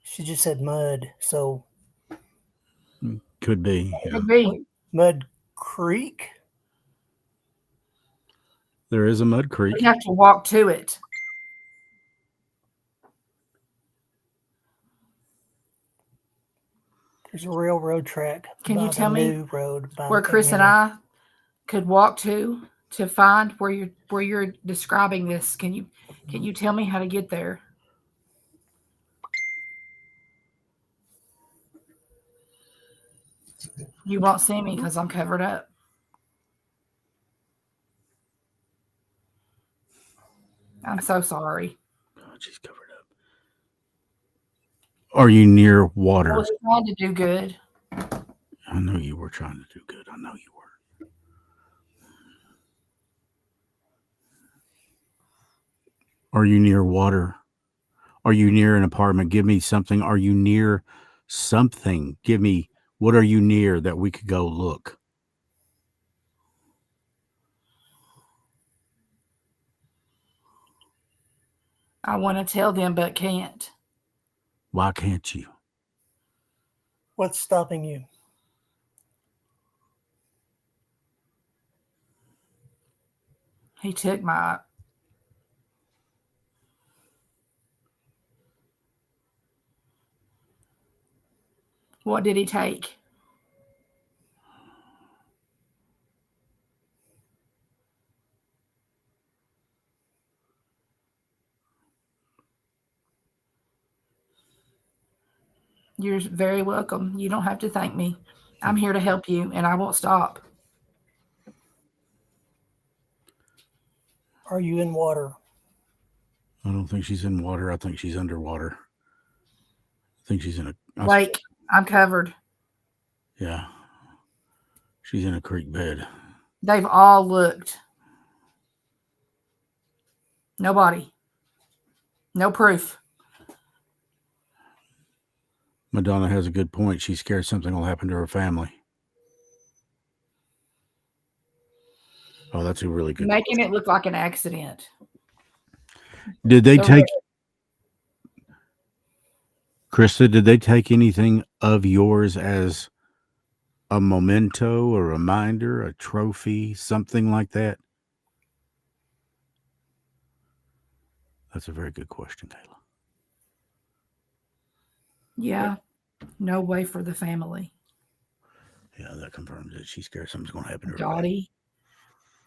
She just said mud, so. Could be. Yeah. Could be. Mud Creek? There is a mud creek. You have to walk to it. There's a railroad track. Can you by the tell me new road by where the Chris and Panhandle. I could walk to find where you're describing this? Can you tell me how to get there? You won't see me because I'm covered up. I'm so sorry. Oh, she's covered up. Are you near I water? was trying to do good. I know you were trying to do good. I know you were. Are you near water? Are you near an apartment? Give me something. Are you near something? Give me, what are you near that we could go look? I want to tell them, but can't. Why can't you? What's stopping you? He took my... What did he take? You're very welcome. You don't have to thank me. I'm here to help you, and I won't stop. Are you in water? I don't think she's in water. I think she's underwater. I think she's in a Lake. I'm covered. Yeah. She's in a creek bed. They've all looked. Nobody. No proof. Madonna has a good point. She's scared something will happen to her family. Oh, that's a really good Making it look like an accident. Did they take... Krista, did they take anything of yours as a memento, a reminder, a trophy, something like that? That's a very good question, Kayla. Yeah. No way for the family. Yeah, that confirms it. She's scared something's going to happen to her. Dottie.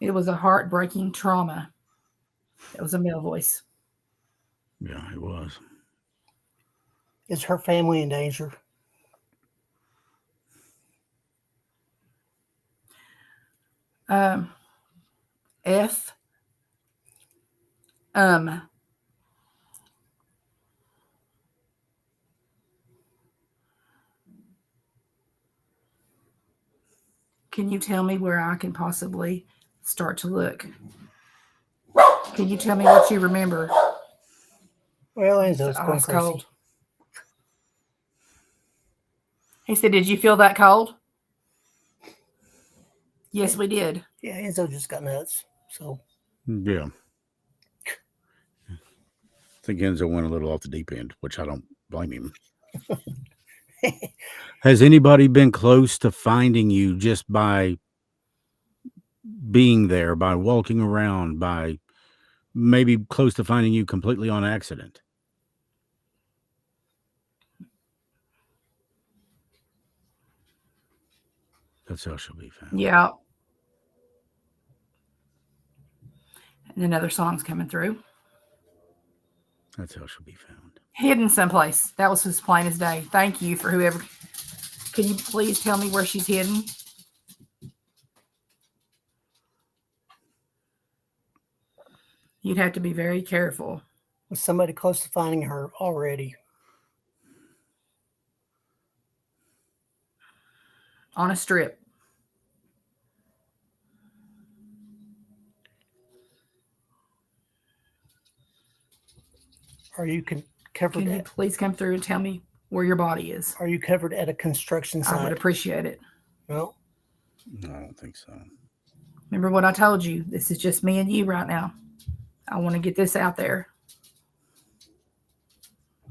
It was a heartbreaking trauma. It was a male voice. Yeah, it was. Is her family in danger? F. Can you tell me where I can possibly start to look? Can you tell me what you remember? Well, Enzo's going Ice crazy. cold. He said, "Did you feel that cold?" Yes, we did. Yeah, Enzo just got nuts. So Yeah. I think Enzo went a little off the deep end, which I don't blame him. Has anybody been close to finding you just by being there, by walking around, by maybe close to finding you completely on accident? That's how she'll be found. Yeah. And another song's coming through. That's how she'll be found. Hidden someplace. That was as plain as day. Thank you for whoever. Can you please tell me where she's hidden? You'd have to be very careful. was somebody close to finding her already? On a strip. Are you covered? Can you please come through and tell me where your body is? Are you covered at a construction site? I would appreciate it. No. No, I don't think so. Remember what I told you. This is just me and you right now. I want to get this out there.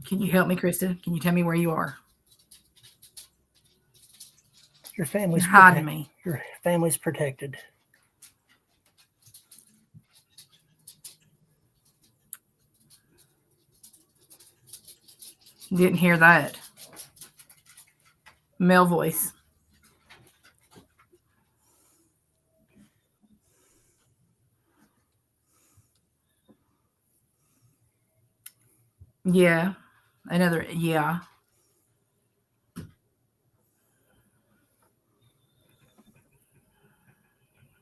Can you help me, Krista? Can you tell me where you are? Your family's You're hiding me. Your family's protected. Didn't hear that. Male voice. Yeah. Another, yeah.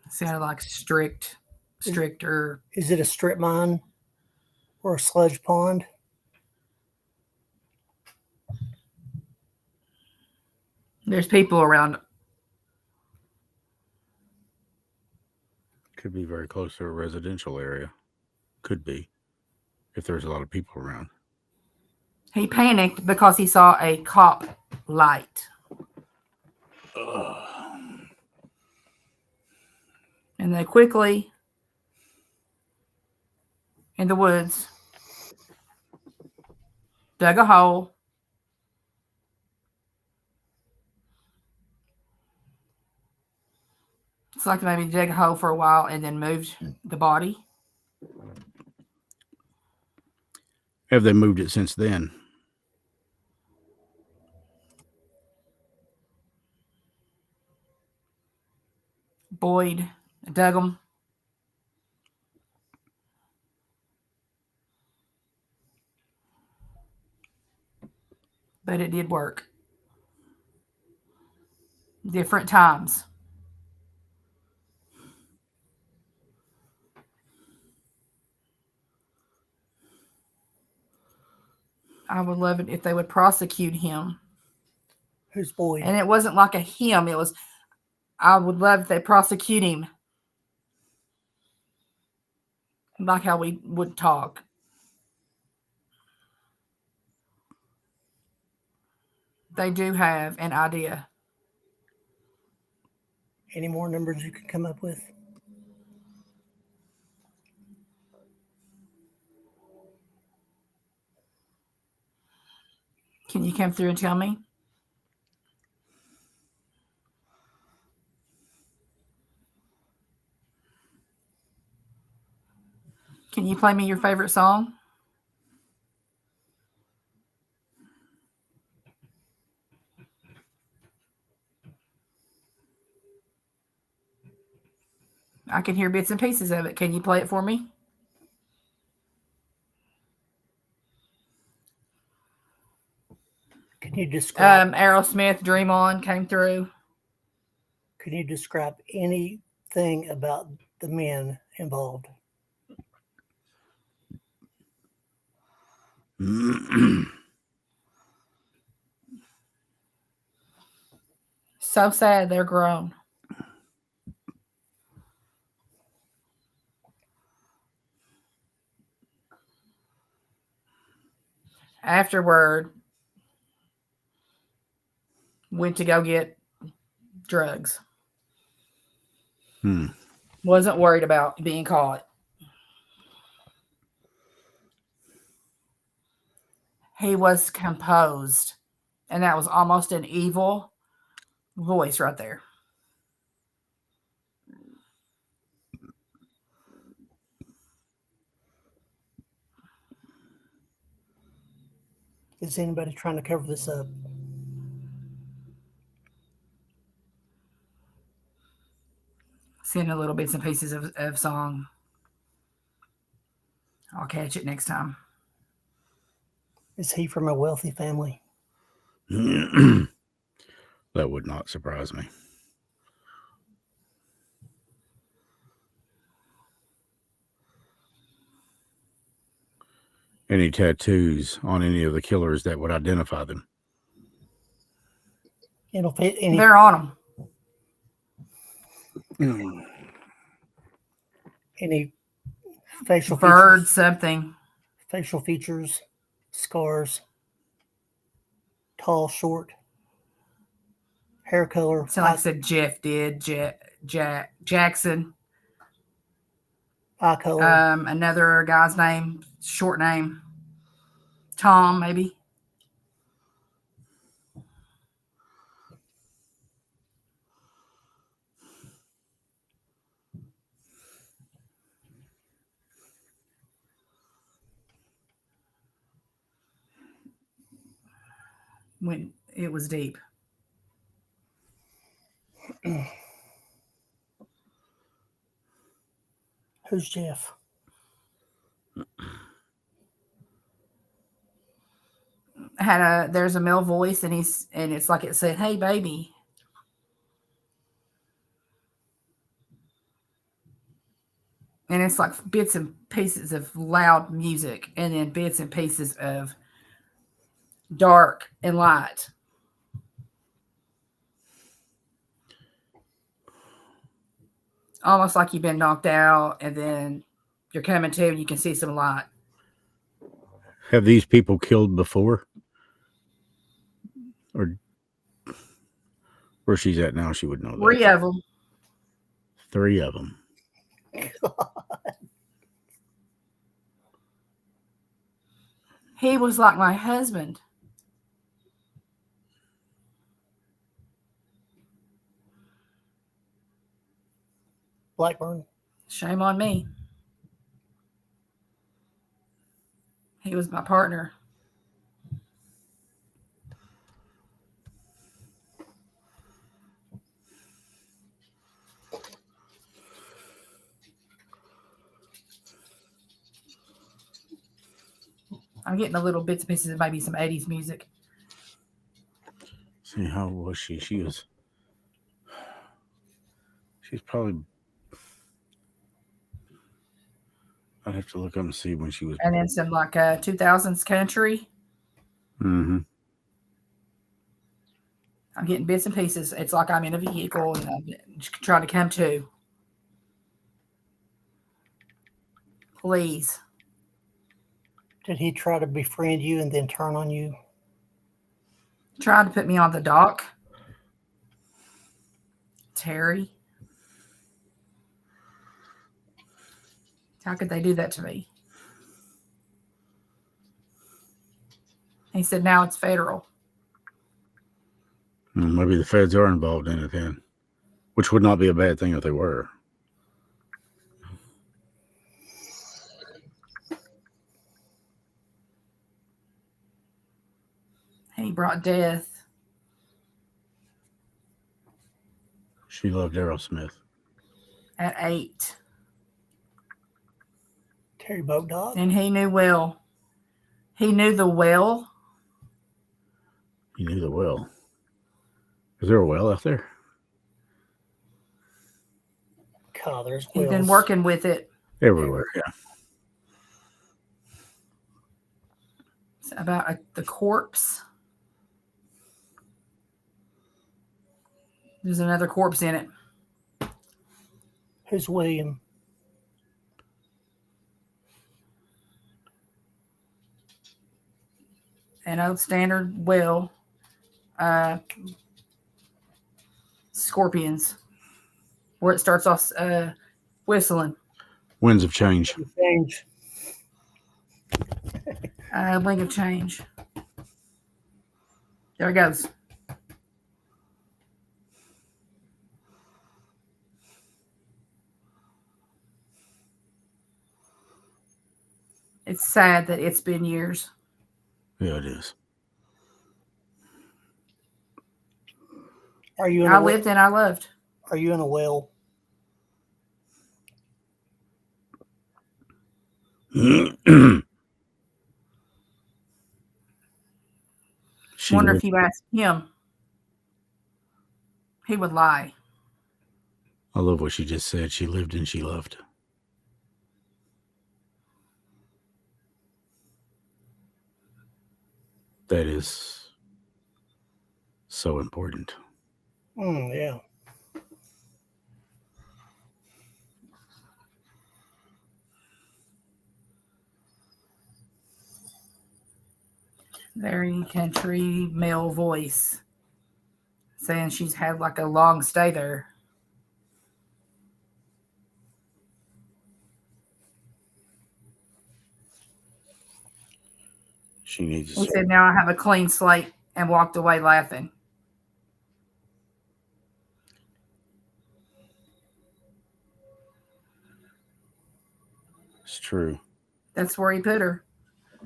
Sounded like stricter. Is it a strip mine or a sludge pond? There's people around. Could be very close to a residential area. Could be. If there's a lot of people around. He panicked because he saw a cop light. And they quickly, in the woods, dug a hole. It's like maybe dug a hole for a while and then moved the body. Have they moved it since then? Boyd dug them. But it did work. Different times. I would love it if they would prosecute him. Who's Boyd? And it wasn't like a him. It was, I would love if they prosecute him. Like how we would talk. They do have an idea. Any more numbers you can come up with? Can you come through and tell me? Can you play me your favorite song? I can hear bits and pieces of it. Can you play it for me? Can you describe? Aerosmith, Dream On came through. Can you describe anything about the men involved? So sad they're grown. Afterward, went to go get drugs. Wasn't worried about being caught. He was composed. And that was almost an evil voice right there. Is anybody trying to cover this up? Send a little bits and pieces of song. I'll catch it next time. Is he from a wealthy family? That would not surprise me. Any tattoos on any of the killers that would identify them? It'll fit any. They're on Mm. Any facial Bird features, something. facial features, scars, tall, short, hair color. So like I said, Jeff did. Jackson. Eye color. Another guy's name, short name. Tom, maybe. When it was deep. Who's Jeff? There's a male voice and it's like it said, "Hey baby." And it's like bits and pieces of loud music and then bits and pieces of dark and light. Almost like you've been knocked out and then you're coming to and you can see some light. Have these people killed before? Or where she's at now, she would know that. 3 of them. 3 of them. He was like my husband. Blackburn. Shame on me. He was my partner. I'm getting a little bits and pieces of maybe some 80s music. See, how old was she? She's probably. I'd have to look up and see when she was. And then some like 2000s country. Mm-hmm. I'm getting bits and pieces. It's like I'm in a vehicle and I'm trying to come to. Please. Did he try to befriend you and then turn on you? Tried to put me on the dock. Terry. How could they do that to me? He said, now it's federal. Maybe the feds are involved in it then, which would not be a bad thing if they were. He brought death. She loved Aerosmith. At 8. Terry Boat Dog? And he knew well. He knew the well. He knew the well. Is there a well out there? God, there's He's wells been working with it. Everywhere, yeah. It's about the corpse. There's another corpse in it. Who's William? An old standard well. Scorpions. Where it starts off whistling. Winds of Change. Change. Wing of Change. There it goes. It's sad that it's been years. Yeah, it is. Are you in I lived and I loved. Are you in a well? Wonder if you asked him, he would lie. I love what she just said. She lived and she loved. That is so important. Yeah. Very country male voice. Saying she's had like a long stay there. She needs He said, now I have a clean slate, and walked away laughing. It's true. That's where he put her.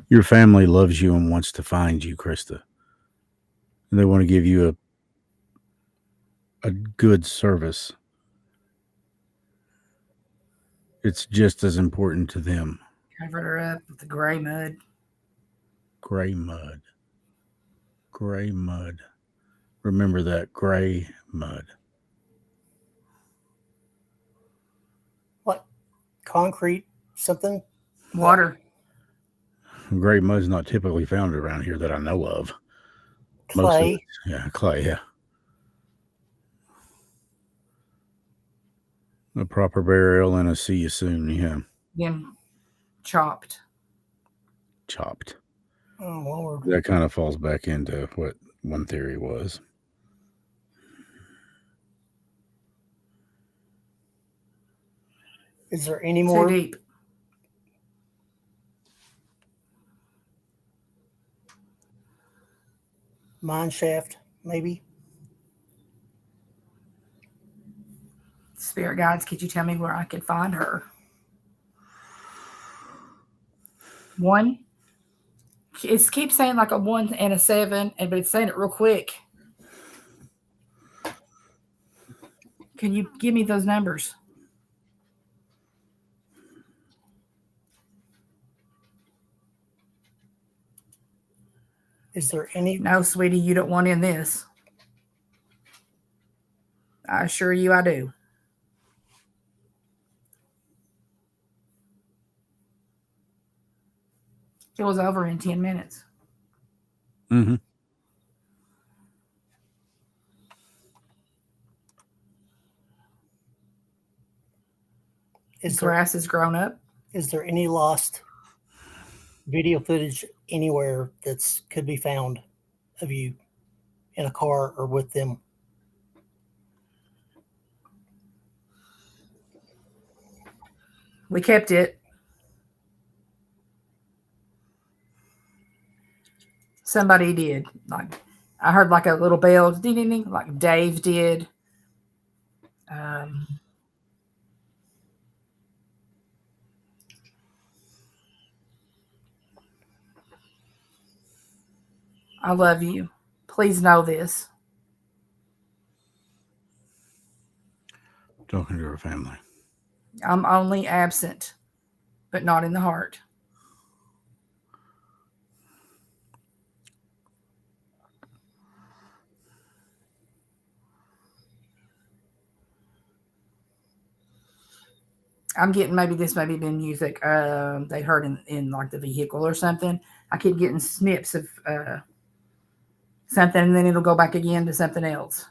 Your family loves you and wants to find you, Krista. And they want to give you a good service. It's just as important to them. Covered her up with the gray mud. Gray mud. Gray mud. Remember that, gray mud. What? Concrete? Something? Water. Gray mud's not typically found around here that I know of. Clay? Yeah, clay, yeah. A proper burial and a see you soon, yeah. Then chopped. Chopped. Oh, Lord. That kind of falls back into what one theory was. Is there any more? Too deep. Mine shaft, maybe? Spirit guides, could you tell me where I could find her? 1. It keeps saying like a 1 and a 7, but it's saying it real quick. Can you give me those numbers? Is there any? No, sweetie, you don't want in this. I assure you I do. It was over in 10 minutes. Mm-hmm. Is The there, grass has grown up. is there any lost video footage anywhere that's could be found of you in a car or with them? We kept it. Somebody did. Like I heard like a little bell, ding ding ding, like Dave did. I love you. Please know this. Talking to her family. I'm only absent, but not in the heart. I'm getting maybe been music they heard in like the vehicle or something. I keep getting snips of something, and then it'll go back again to something else.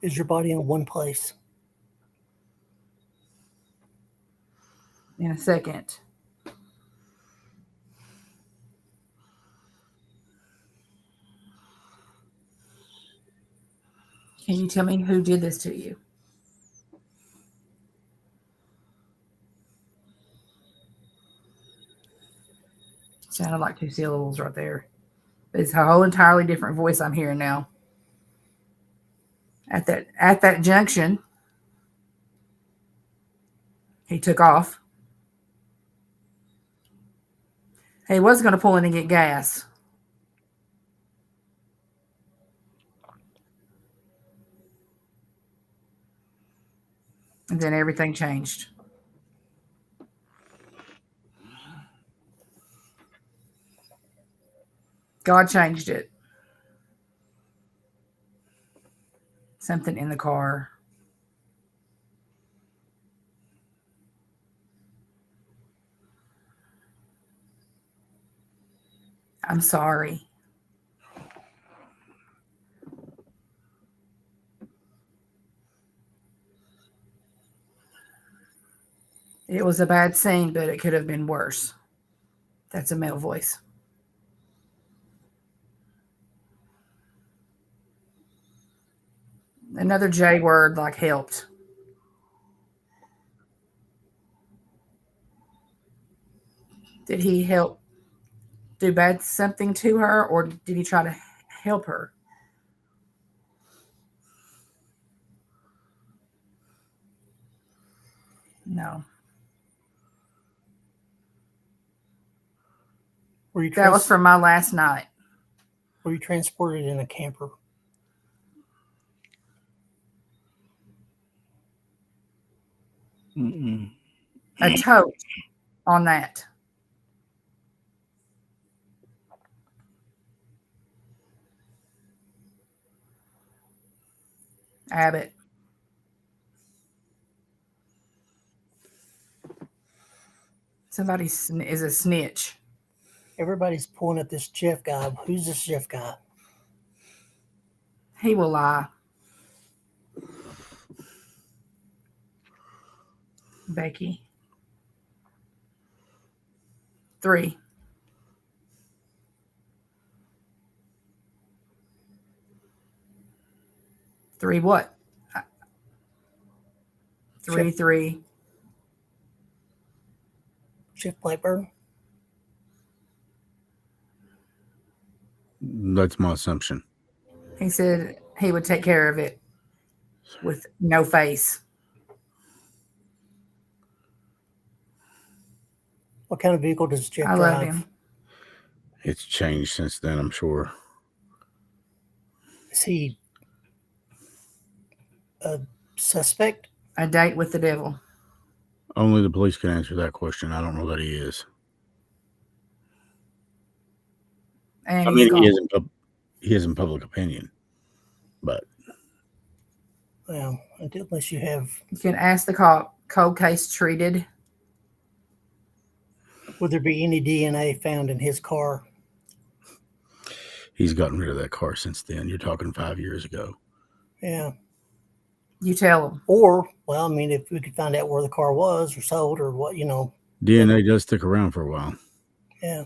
Is your body in one place? In a second. Can you tell me who did this to you? Sounded like 2 syllables right there. It's a whole entirely different voice I'm hearing now. At that junction, he took off. He was going to pull in and get gas. And then everything changed. God changed it. Something in the car. I'm sorry. It was a bad scene, but it could have been worse. That's a male voice. Another J word like helped. Did he help do bad something to her, or did he try to help her? No. That was from my last night. Were you transported in a camper? Mm-mm. A tote on that. Abbott. Somebody is a snitch. Everybody's pulling at this Jeff guy. Who's this Jeff guy? He will lie. Becky. 3. 3 what? 3 3. Jeff Blackburn. That's my assumption. He said he would take care of it with no face. What kind of vehicle does Jeff I drive? love him. It's changed since then, I'm sure. Is he a suspect? A date with the devil. Only the police can answer that question. I don't know that he is. And I he's mean, gone. he is in public opinion, but Well, unless you have, You can ask the cold case treated. would there be any DNA found in his car? he's gotten rid of that car since then. You're talking 5 years ago. Yeah. You tell him. Or, well, I mean, if we could find out where the car was or sold or what, DNA does stick around for a while. Yeah.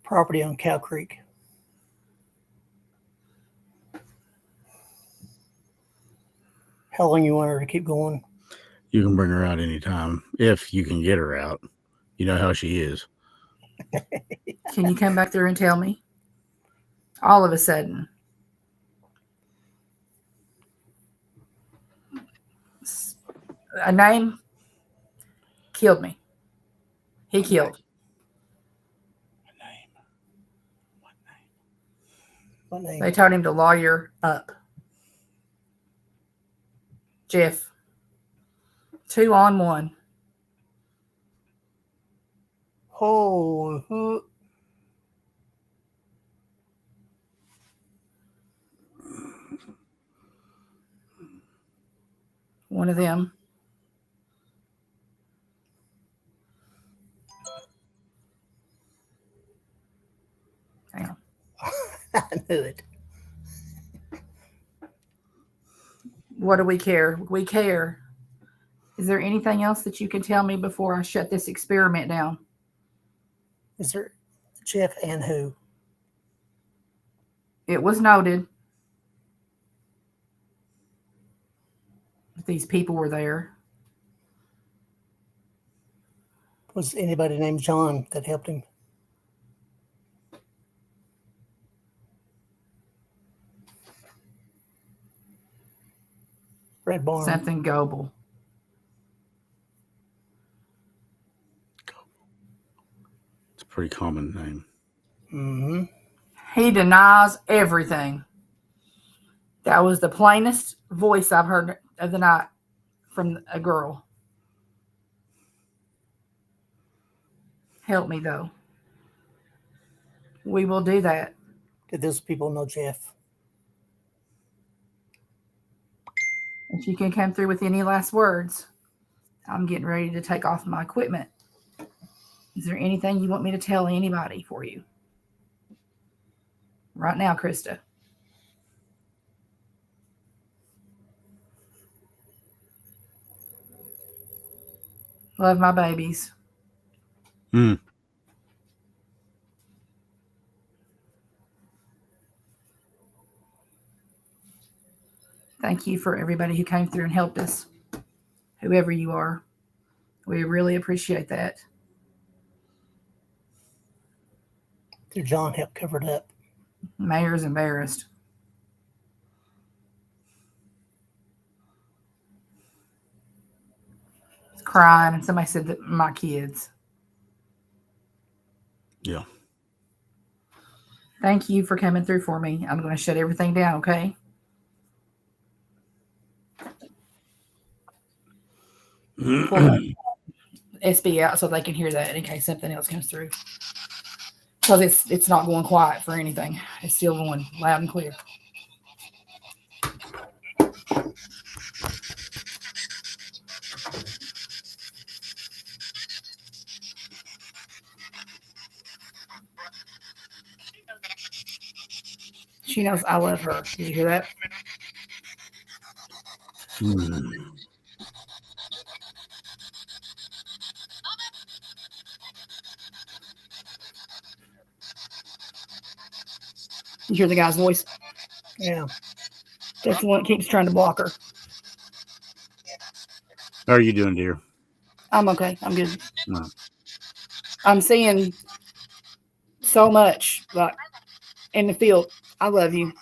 Property on Cow Creek. How long you want her to keep going? You can bring her out anytime if you can get her out. You know how she is. Can you come back there and tell me? All of a sudden. A name killed me. He killed. What name? They told him to lawyer up. Jeff. 2 on 1. Oh, One of them. Hang on. I knew it. What do we care? We care. Is there anything else that you can tell me before I shut this experiment down? Is there Jeff and who? It was noted that these people were there. Was anybody named John that helped him? Red Barn. Something Goebel. It's a pretty common name. Mm-hmm. He denies everything. That was the plainest voice I've heard of the night from a girl. Help me, though. We will do that. Did those people know Jeff? If you can come through with any last words, I'm getting ready to take off my equipment. Is there anything you want me to tell anybody for you? Right now, Krista. Love my babies. Thank you for everybody who came through and helped us. Whoever you are. We really appreciate that. Did John help cover it up? Mayor's embarrassed. He's crying, and somebody said that my kids. Yeah. Thank you for coming through for me. I'm going to shut everything down, okay? Pull SB out so they can hear that in case something else comes through. Because it's not going quiet for anything. It's still going loud and clear. She knows I love her. Did you hear that? You hear the guy's voice? Yeah. That's the one that keeps trying to block her. How are you doing, dear? I'm okay. I'm good. Right. I'm seeing so much like in the field. I love you.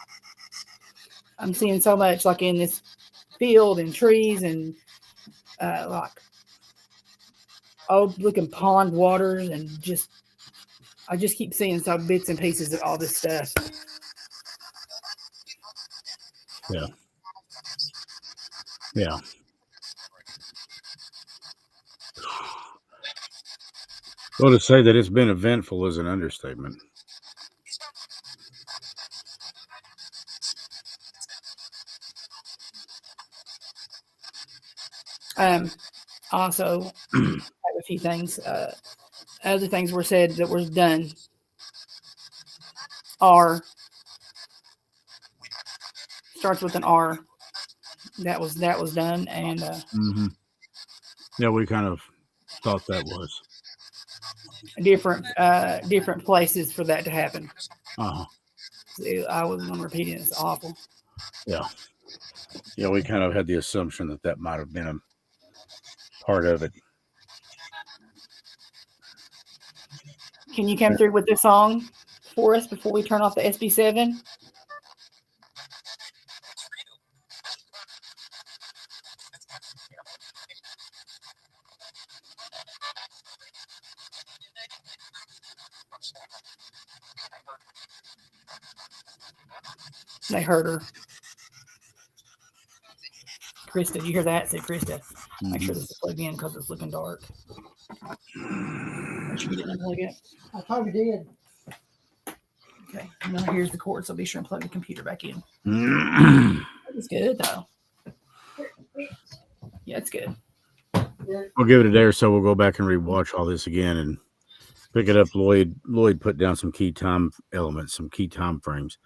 I'm seeing so much like in this field and trees and like old looking pond waters and just I just keep seeing some bits and pieces of all this stuff. Yeah. Yeah. Well, to say that it's been eventful is an understatement. Also have a few things. Other things were said that were done are starts with an R. That was done, and Mm-hmm. Yeah, we kind of thought that was. different places for that to happen. Uh-huh. I wasn't going to repeat it. It's awful. Yeah. Yeah, we kind of had the assumption that that might have been a part of it. Can you come through with this song for us before we turn off the SB7? They heard her. Krista, did you hear that? Say, Krista, make sure this is plugged in because it's looking dark. Make sure you didn't unplug it. I probably did. Okay, now here's the cord, so be sure and plug the computer back in. It's good, though. Yeah, it's good. We'll give it a day or so. We'll go back and rewatch all this again and pick it up. Lloyd put down some key time elements, some key time frames.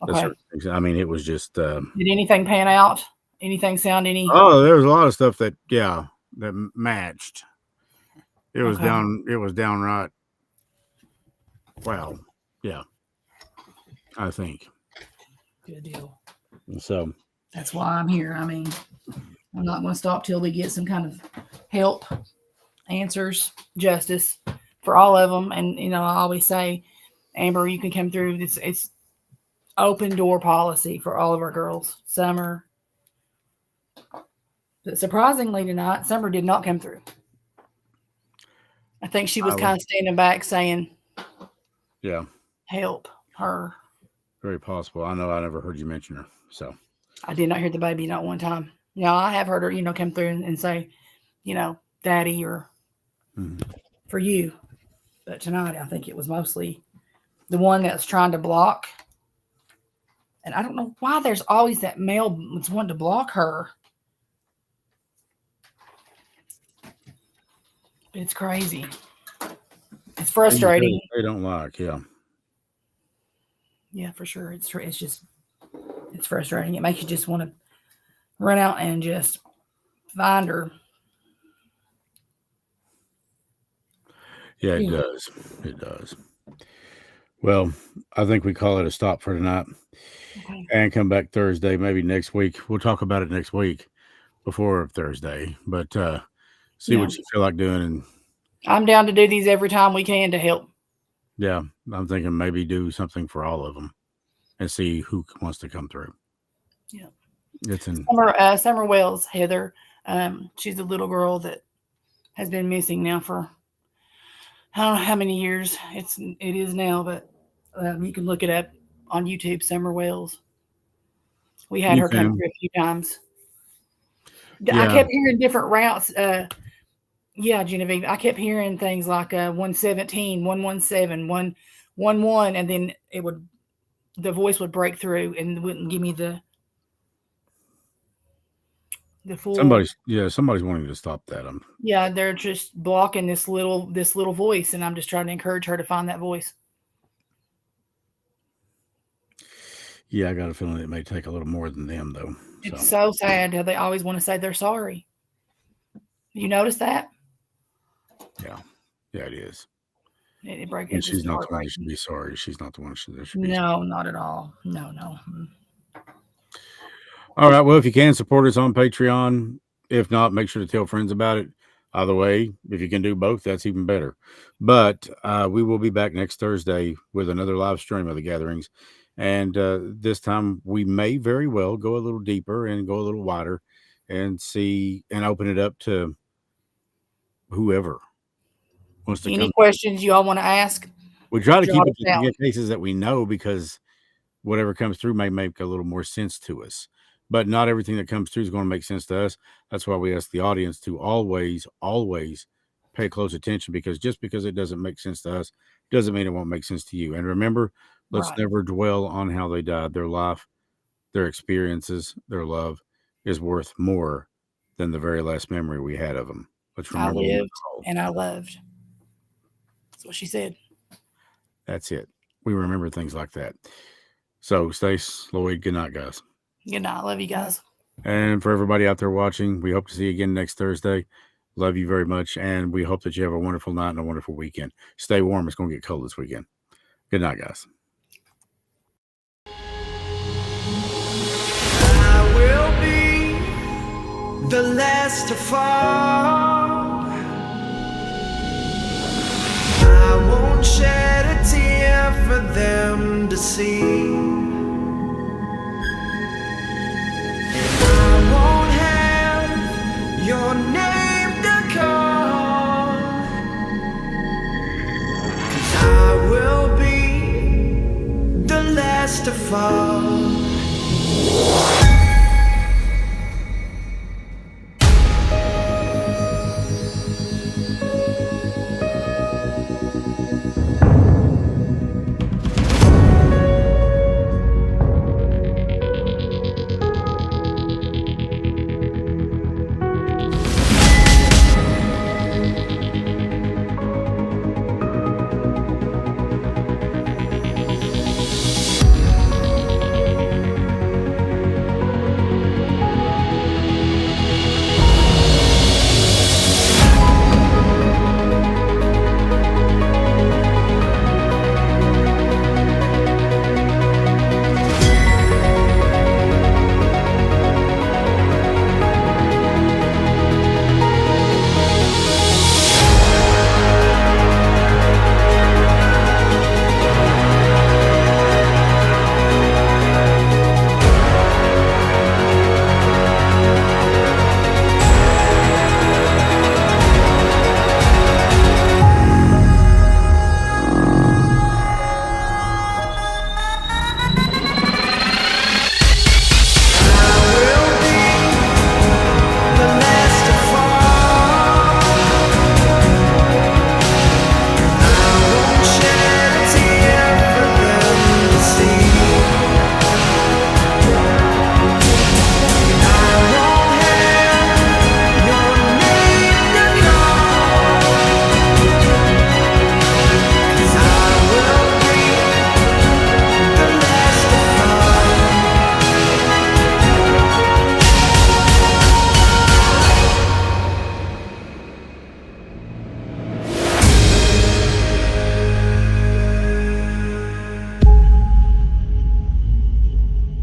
Okay. I mean, it was just. Did anything pan out? Anything sound any? Oh, there was a lot of stuff that matched. It was Okay. It was downright. Well, yeah. I think. Good deal. So That's why I'm here. I mean, I'm not going to stop till we get some kind of help, answers, justice for all of them. And I always say, Amber, you can come through. It's open door policy for all of our girls. Summer. But surprisingly tonight, Summer did not come through. I think she was kind of standing back saying, yeah, help her. very possible. I know I never heard you mention her. So I did not hear the baby not one time. I have heard her, come through and say, daddy or for you. But tonight, I think it was mostly the one that's trying to block. And I don't know why there's always that male that's wanting to block her. It's crazy. It's frustrating. They don't like, yeah. Yeah, for sure. It's frustrating. It makes you just want to run out and just find her. Yeah, it does. It does. Well, I think we call it a stop for tonight. Okay. And come back Thursday, maybe next week. We'll talk about it next week before Thursday. But see what you feel like doing. And I'm down to do these every time we can to help. yeah, I'm thinking maybe do something for all of them and see who wants to come through. Yeah. It's in Summer Wells, Heather. She's a little girl that has been missing now for I don't know how many years it is now, but you can look it up on YouTube, Summer Wells. We had her come through a few times. Yeah. I kept hearing different routes. Yeah, Genevieve. I kept hearing things like 117, 117, 111, and then the voice would break through and wouldn't give me the full. Somebody's wanting to stop that. Yeah, they're just blocking this little voice, and I'm just trying to encourage her to find that voice. Yeah, I got a feeling it may take a little more than them, though. It's so sad how they always want to say they're sorry. You notice that? Yeah, it is. It breaks. And she's not the one that should be sorry. She's not the one that should be. No, not at all. No. All right. Well, if you can support us on Patreon, if not, make sure to tell friends about it. Either way, if you can do both, that's even better. But we will be back next Thursday with another live stream of the gatherings. And this time we may very well go a little deeper and go a little wider and see and open it up to whoever wants to Any come. questions you all want to ask? We try to keep jot it it to down. the cases that we know, because whatever comes through may make a little more sense to us. But not everything that comes through is going to make sense to us. That's why we ask the audience to always, always pay close attention, because just because it doesn't make sense to us doesn't mean it won't make sense to you. And remember, let's Right. never dwell on how they died. Their life, their experiences, their love is worth more than the very last memory we had of them. Let's I remember. lived and I loved. That's what she said. That's it. We remember things like that. So, Stace, Lloyd, good night, guys. Good night. Love you guys. And for everybody out there watching, we hope to see you again next Thursday. Love you very much. And we hope that you have a wonderful night and a wonderful weekend. Stay warm. It's going to get cold this weekend. Good night, guys. I will be the last to fall. I won't shed a tear for them to see.